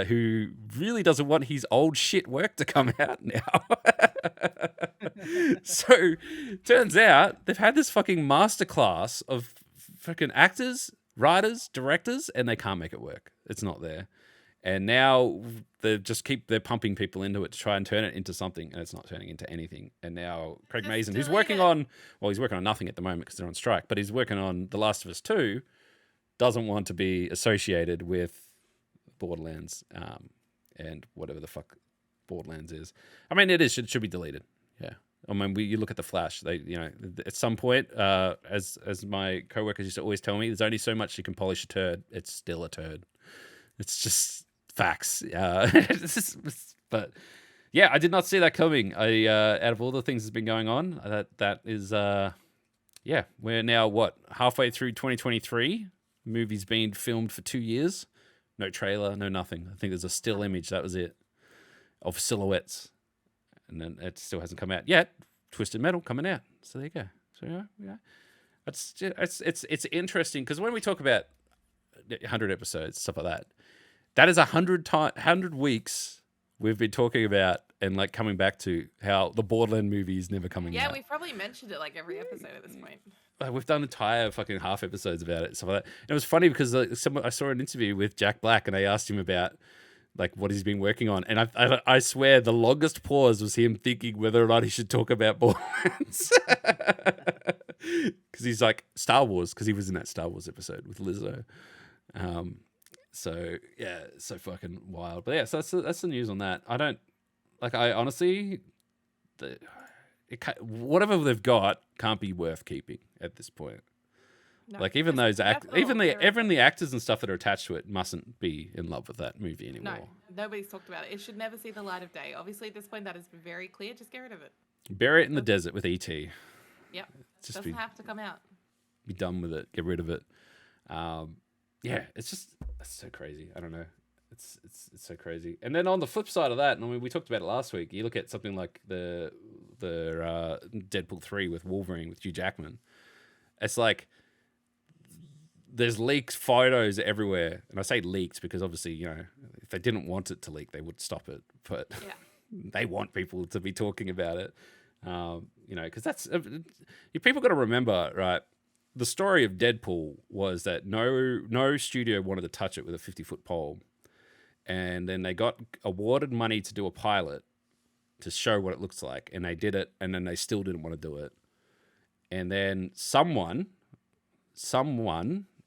who really doesn't want his old shit work to come out now. So turns out they've had this fucking masterclass of fucking actors, writers, directors, and they can't make it work. It's not there. And now they're pumping people into it to try and turn it into something, and it's not turning into anything. And now Craig Just Mazin, who's delete working it. on, well, he's working on nothing at the moment because they're on strike, but he's working on The Last of Us 2, doesn't want to be associated with Borderlands and whatever the fuck Borderlands is. I mean, it should be deleted. Yeah. I mean, you look at the Flash. They, at some point, as my coworkers used to always tell me, there's only so much you can polish a turd. It's still a turd. It's just facts. But yeah, I did not see that coming. Out of all the things that's been going on, that is, we're now halfway through 2023. Movie's been filmed for 2 years. No trailer, no nothing. I think there's a still image. That was it, of silhouettes, and then it still hasn't come out yet. Twisted Metal coming out. So there you go. So yeah, it's interesting because when we talk about 100 episodes, stuff like that is 100 weeks we've been talking about and like coming back to how the Borderland movie is never coming Yeah, out. we've probably mentioned it like every episode at this point. We've done entire fucking half episodes about it, stuff like that. And it was funny because I saw an interview with Jack Black and they asked him about like what he's been working on, and I swear the longest pause was him thinking whether or not he should talk about Borderlands because he's like Star Wars because he was in that Star Wars episode with Lizzo. So yeah, so fucking wild. But yeah, so that's the news on that. I honestly, whatever they've got can't be worth keeping at this point. No, Like even those even the the actors and stuff that are attached to it mustn't be in love with that movie anymore. No, nobody's talked about it. It should never see the light of day. Obviously, at this point, that is very clear. Just get rid of it. Bury it in the desert with ET. Yep. Just Doesn't have to come out. be done with it. Get rid of it. Yeah, it's so crazy. I don't know. It's so crazy. And then on the flip side of that, and I mean, we talked about it last week. You look at something like the Deadpool 3 with Wolverine with Hugh Jackman. It's like there's leaks, photos everywhere, and I say leaks because obviously if they didn't want it to leak, they would stop it. But Yeah. they want people to be talking about it. Because that's people got to remember, right? The story of Deadpool was that no studio wanted to touch it with a 50-foot pole. And then they got awarded money to do a pilot to show what it looks like. And they did it, and then they still didn't want to do it. And then someone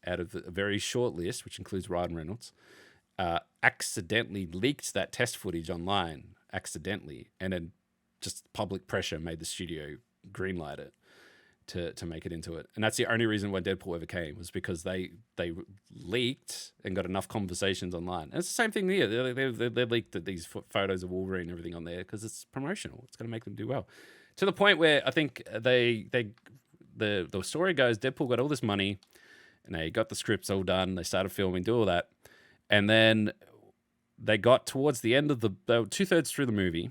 out of a very short list, which includes Ryan Reynolds, accidentally leaked that test footage online, and then just public pressure made the studio greenlight it to make it into it. And that's the only reason why Deadpool ever came, was because they leaked and got enough conversations online. And it's the same thing here. They leaked these photos of Wolverine and everything on there because it's promotional. It's going to make them do well. To the point where I think the story goes, Deadpool got all this money and they got the scripts all done. They started filming, do all that. And then they got towards the end of they were 2/3 through the movie.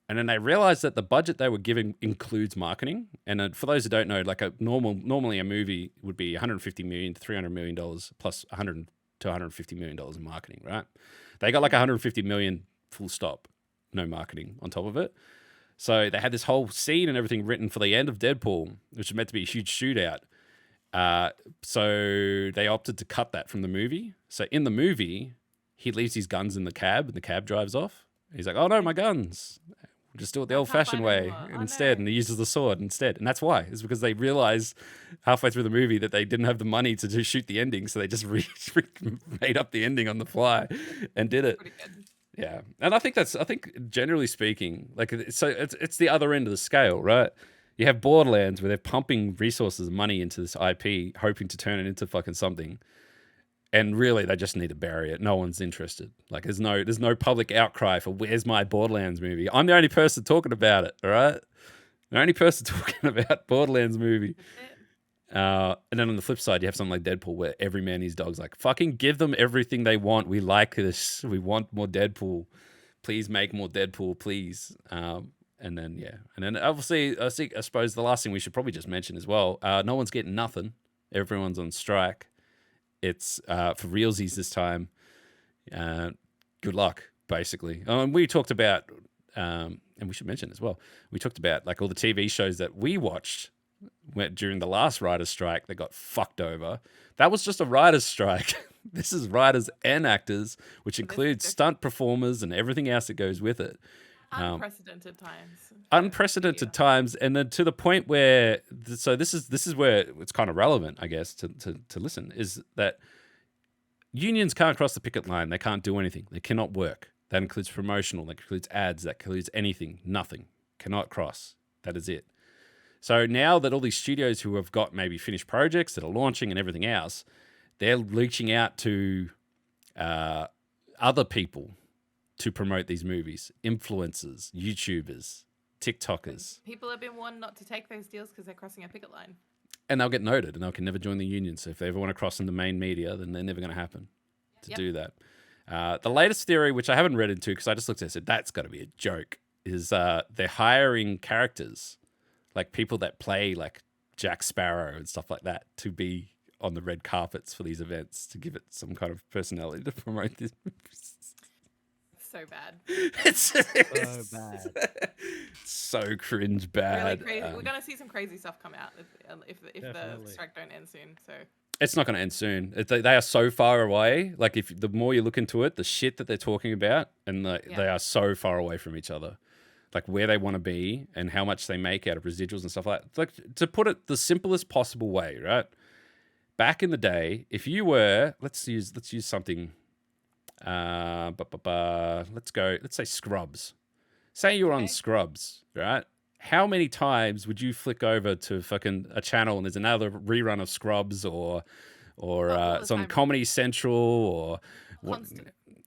And then they realized that the budget they were giving includes marketing. And for those who don't know, like normally a movie would be $150 million to $300 million plus $100 to $150 million in marketing, right? They got like $150 million full stop, no marketing on top of it. So they had this whole scene and everything written for the end of Deadpool, which was meant to be a huge shootout. So they opted to cut that from the movie. So in the movie, he leaves his guns in the cab and the cab drives off. He's like, oh no, my guns. Just do it the old-fashioned way instead, and he uses the sword instead. And that's why. It's because they realized halfway through the movie that they didn't have the money to shoot the ending, so they just made up the ending on the fly and did it. Pretty good. Yeah, and I think generally speaking, like it's the other end of the scale, right? You have Borderlands where they're pumping resources and money into this IP, hoping to turn it into fucking something. And really, they just need to bury it. No one's interested. Like, there's no public outcry for where's my Borderlands movie. I'm the only person talking about it. All right, the only person talking about Borderlands movie. And then on the flip side, you have something like Deadpool, where every man and his dog's like, fucking give them everything they want. We like this. We want more Deadpool. Please make more Deadpool, please. And then obviously I suppose the last thing we should probably just mention as well. No one's getting nothing. Everyone's on strike. It's for realsies this time. Good luck, basically. And we talked about, and we should mention as well. We talked about like all the TV shows that we watched during the last writers' strike that got fucked over. That was just a writers' strike. This is writers and actors, which includes stunt performers and everything else that goes with it. Unprecedented times. Unprecedented times, and then to the point where, so this is where it's kind of relevant, I guess, to listen, is that unions can't cross the picket line. They can't do anything. They cannot work. That includes promotional. That includes ads. That includes anything. Nothing. Cannot cross. That is it. So now that all these studios who have got maybe finished projects that are launching and everything else, they're reaching out to other people to promote these movies. Influencers, YouTubers, TikTokers. People have been warned not to take those deals because they're crossing a picket line. And they'll get noted and they can never join the union. So if they ever want to cross into main media, then they're never going to happen to do that. The latest theory, which I haven't read into because I just looked at it and said, that's got to be a joke, is they're hiring characters, like people that play like Jack Sparrow and stuff like that, to be on the red carpets for these events to give it some kind of personality to promote this. So bad. It's So bad. so cringe bad. Really crazy. We're gonna see some crazy stuff come out if the Definitely. strike don't end soon. So It's not going to end soon. They are so far away. Like if the more you look into it, the shit that they're talking about, and they are so far away from each other. Like where they want to be and how much they make out of residuals and stuff like that. Like to put it the simplest possible way, right? Back in the day, if you were, let's use something. Let's say Scrubs. Say you're on Scrubs, right? How many times would you flick over to fucking a channel and there's another rerun of Scrubs or it's on Comedy Central or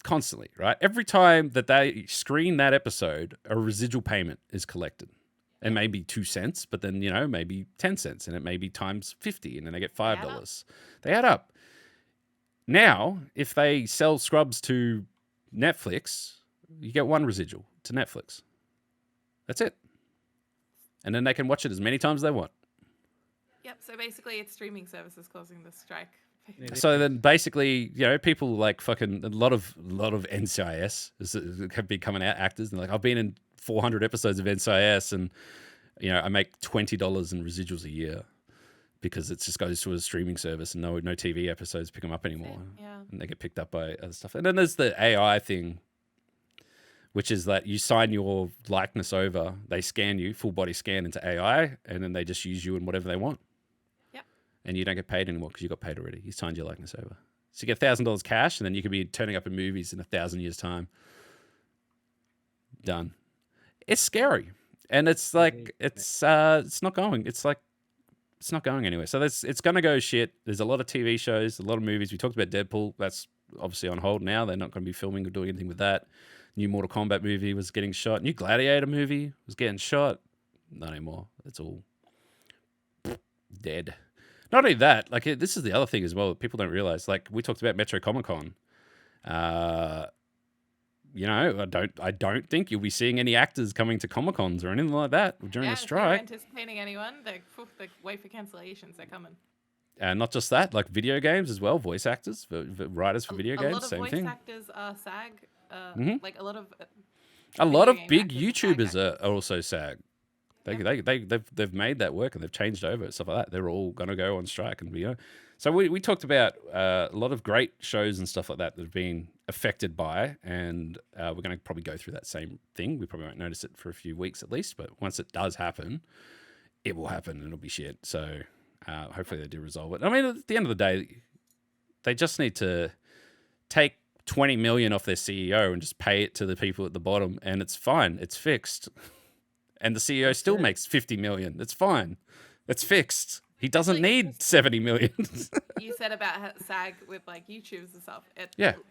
constantly, right? Every time that they screen that episode, a residual payment is collected. And maybe 2 cents, but then, maybe 10 cents, and it may be times 50, and then they get $5. They add up. Now, if they sell Scrubs to Netflix, you get 1 residual to Netflix. That's it. And then they can watch it as many times as they want. Yep. So basically, it's streaming services causing the strike. So then, basically, people like fucking a lot of NCIS have been coming out, actors, and like I've been in 400 episodes of NCIS, and I make $20 in residuals a year because it just goes to a streaming service, and no TV episodes pick them up anymore, and they get picked up by other stuff. And then there's the AI thing, which is that you sign your likeness over, they scan you, full body scan into AI, and then they just use you in whatever they want. And you don't get paid anymore because you got paid already. You signed your likeness over. So you get $1,000 cash, and then you could be turning up in movies in 1,000 years' time. Done. It's scary, and it's like it's not going. It's not going anywhere. So it's going to go shit. There's a lot of TV shows, a lot of movies. We talked about Deadpool. That's obviously on hold now. They're not going to be filming or doing anything with that. New Mortal Kombat movie was getting shot. New Gladiator movie was getting shot. Not anymore. It's all dead. Not only that, like this is the other thing as well that people don't realize. Like we talked about Metro Comic Con. I don't think you'll be seeing any actors coming to Comic Cons or anything like that during the strike. If you're anticipating anyone, they wait for cancellations. They're coming. And not just that, like video games as well. Voice actors, for writers for video games, same thing. A lot of voice actors are SAG. Like a lot of big YouTubers are also SAG. They've made that work and they've changed over and stuff like that. They're all going to go on strike and So we talked about a lot of great shows and stuff like that have been affected by, and we're going to probably go through that same thing. We probably won't notice it for a few weeks at least, but once it does happen, it will happen and it'll be shit. So hopefully they do resolve it. I mean, at the end of the day, they just need to take 20 million off their CEO and just pay it to the people at the bottom, and it's fine. It's fixed. And the CEO still makes 50 million. It's fine. It's fixed. He doesn't need 70 million. You said about SAG with like YouTubes and stuff.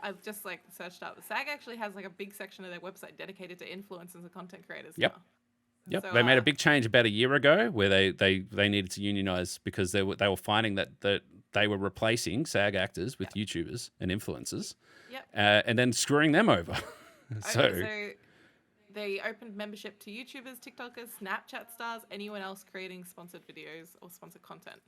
I've just searched up. SAG actually has like a big section of their website dedicated to influencers and content creators. Yep. Now. Yep. So, they made a big change about a year ago where they needed to unionize because they were finding that they were replacing SAG actors with YouTubers and influencers. Yep. And then screwing them over. So they opened membership to YouTubers, TikTokers, Snapchat stars, anyone else creating sponsored videos or sponsored content.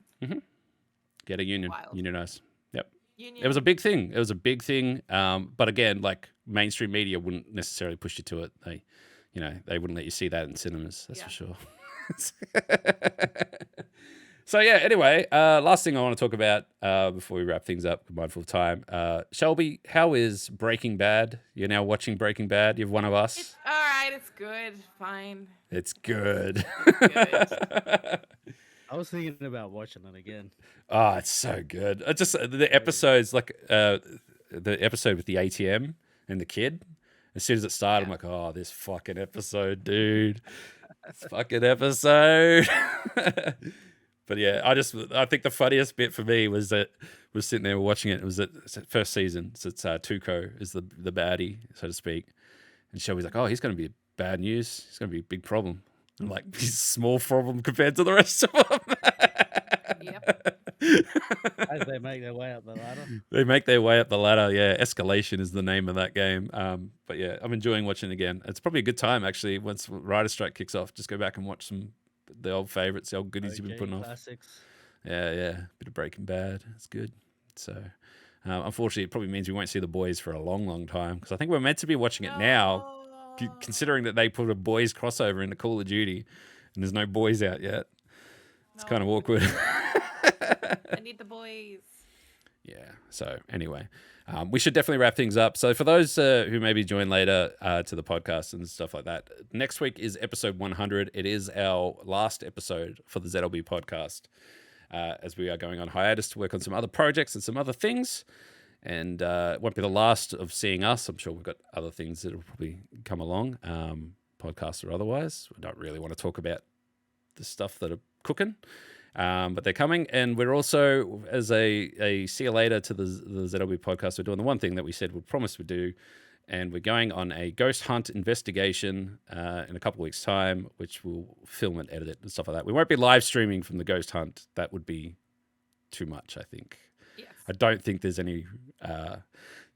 Get a union. Wild. Unionize. Yep. Union. It was a big thing. It was a big thing. But again, like mainstream media wouldn't necessarily push you to it. They wouldn't let you see that in cinemas. That's for sure. So yeah. Anyway, last thing I want to talk about before we wrap things up, mindful of time. Shelby, how is Breaking Bad? You're now watching Breaking Bad. You're one of us. It's all right. It's good. Fine. It's good. Good. I was thinking about watching it again. Oh, it's so good. Just the episodes, like the episode with the ATM and the kid. As soon as it started, I'm like, oh, this fucking episode, dude. This fucking episode. But yeah, I think the funniest bit for me was that we're sitting there watching it. It was the first season. So it's Tuco is the baddie, so to speak. And Shelby's like, oh, he's going to be bad news. He's going to be a big problem. I'm like, he's a small problem compared to the rest of them. Yep. As they make their way up the ladder. They make their way up the ladder. Yeah, Escalation is the name of that game. But yeah, I'm enjoying watching it again. It's probably a good time actually. Once Rider Strike kicks off, just go back and watch the old favorites, the old goodies you've been putting off. Classics. Yeah, bit of Breaking Bad. It's good. So, unfortunately, it probably means we won't see the boys for a long, long time because I think we're meant to be watching it now, considering that they put a boys crossover into Call of Duty, and there's no boys out yet. It's kind of awkward. I need the boys. Yeah. So anyway, we should definitely wrap things up. So for those who maybe join later to the podcast and stuff like that, next week is episode 100. It is our last episode for the ZLB podcast, as we are going on hiatus to work on some other projects and some other things. And it won't be the last of seeing us. I'm sure we've got other things that will probably come along, podcasts or otherwise. We don't really want to talk about the stuff that are cooking. But they're coming, and we're also, as a see you later to the ZLB podcast, we're doing the one thing that we said we promised we'd do, and we're going on a ghost hunt investigation in a couple of weeks' time, which we'll film and edit it and stuff like that. We won't be live streaming from the ghost hunt. That would be too much, I think. Yes. I don't think there's any,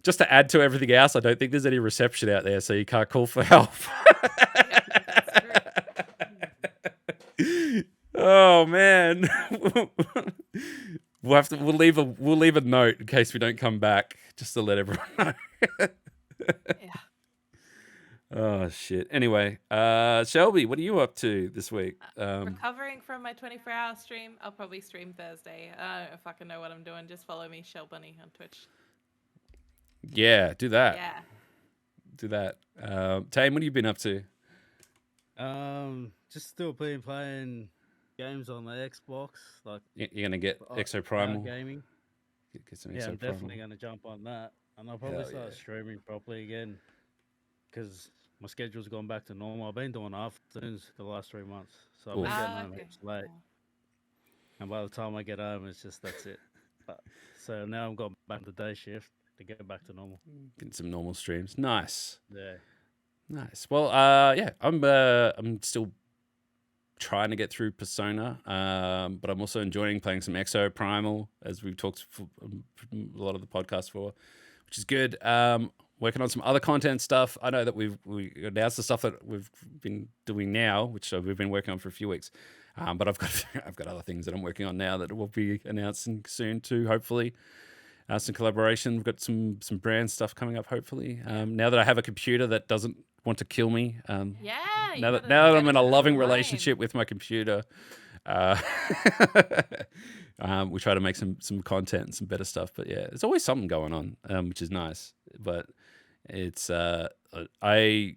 just to add to everything else, I don't think there's any reception out there, so you can't call for help. Oh man, we'll leave a note in case we don't come back, just to let everyone know. Yeah. Oh shit. Anyway, Shelby, what are you up to this week? Recovering from my 24-hour stream. I'll probably stream Thursday. I don't fucking know what I'm doing. Just follow me, Shell Bunny, on Twitch. Yeah, do that. Yeah. Do that. Tame, what have you been up to? Just still playing games on the Xbox. Like You're gonna get Exo Primal gaming. Get some Yeah, Exo I'm Primal. definitely gonna jump on that, and I'll probably start streaming properly again because my schedule's gone back to normal. I've been doing afternoons the last 3 months, so I've been getting home heaps late. And by the time I get home, that's it. So now I've got back to day shift to get back to normal. Getting some normal streams. Nice. Yeah. Nice. Well, yeah, I'm still trying to get through Persona, but I'm also enjoying playing some Exo Primal, as we've talked for a lot of the podcast for, which is good. Working on some other content stuff. I know that we announced the stuff that we've been doing now, which we've been working on for a few weeks. But I've got other things that I'm working on now that will be announcing soon too, hopefully. Some collaboration. We've got some brand stuff coming up, hopefully. Now that I have a computer that doesn't want to kill me. Yeah. Now that I'm in a loving relationship with my computer, we try to make some content and some better stuff. But yeah, there's always something going on, which is nice. But it's I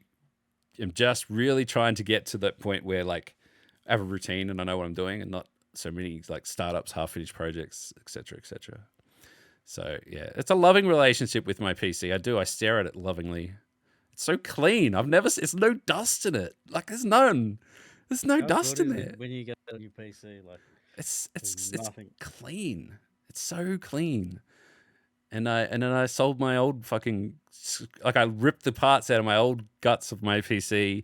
am just really trying to get to that point where like I have a routine and I know what I'm doing, and not so many like startups, half-finished projects, etc., etc. So yeah, it's a loving relationship with my PC. I stare at it lovingly. It's so clean. It's no dust in it. Like there's no dust in there. When you get a new PC, like it's nothing. clean. It's so clean. And then I sold my old fucking, like I ripped the parts out of my old guts of my PC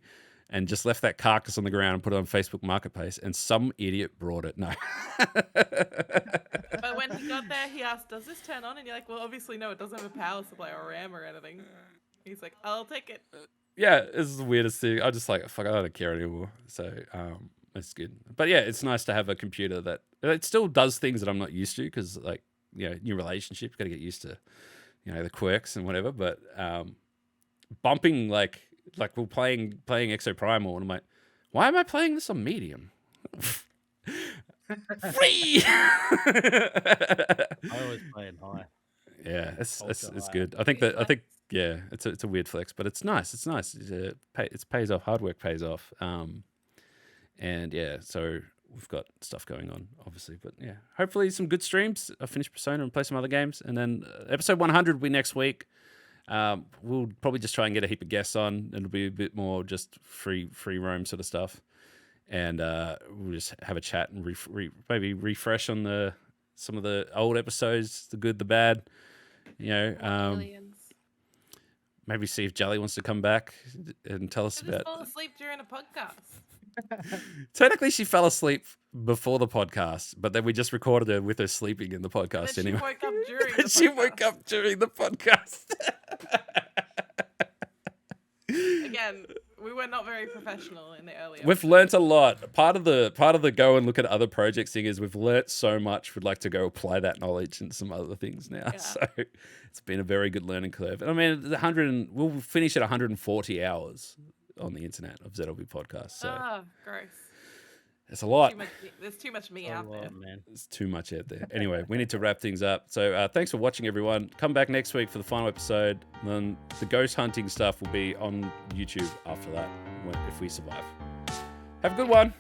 and just left that carcass on the ground and put it on Facebook Marketplace, and some idiot brought it. No. But when he got there, he asked, "Does this turn on?" And you're like, "Well, obviously no. It doesn't have a power supply or RAM or anything." He's like, I'll take it. Yeah, it's the weirdest thing. I just like, fuck, I don't care anymore. So it's good. But yeah, it's nice to have a computer that it still does things that I'm not used to because, like, you know, new relationship, got to get used to, you know, the quirks and whatever. But bumping like we're playing Exo Primal, and I'm like, why am I playing this on medium? Free. I always play in high. Yeah, it's high. good. I think yeah, it's a weird flex, but it's nice. It's nice. It pays off. Hard work pays off. And yeah, so we've got stuff going on, obviously. But yeah, hopefully some good streams. I'll finish Persona and play some other games, and then episode 100 will be next week. We'll probably just try and get a heap of guests on. It'll be a bit more just free roam sort of stuff, and we'll just have a chat and maybe refresh on some of the old episodes, the good, the bad. You know, maybe see if Jelly wants to come back and tell us about. Just fall asleep during a podcast. Technically, she fell asleep before the podcast, but then we just recorded her with her sleeping in the podcast Then anyway. she woke up during the podcast. She woke up during the podcast. Again, we were not very professional in the early We've learnt a lot. Part of the go and look at other projects thing is we've learnt so much. We'd like to go apply that knowledge into some other things now. Yeah. So it's been a very good learning curve. And I mean, we'll finish at 140 hours on the internet of ZLB podcast. So gross. it's a lot. There's too much me out there. Man. There's too much out there. Anyway, we need to wrap things up. So thanks for watching, everyone. Come back next week for the final episode. Then the ghost hunting stuff will be on YouTube after that, if we survive. Have a good one.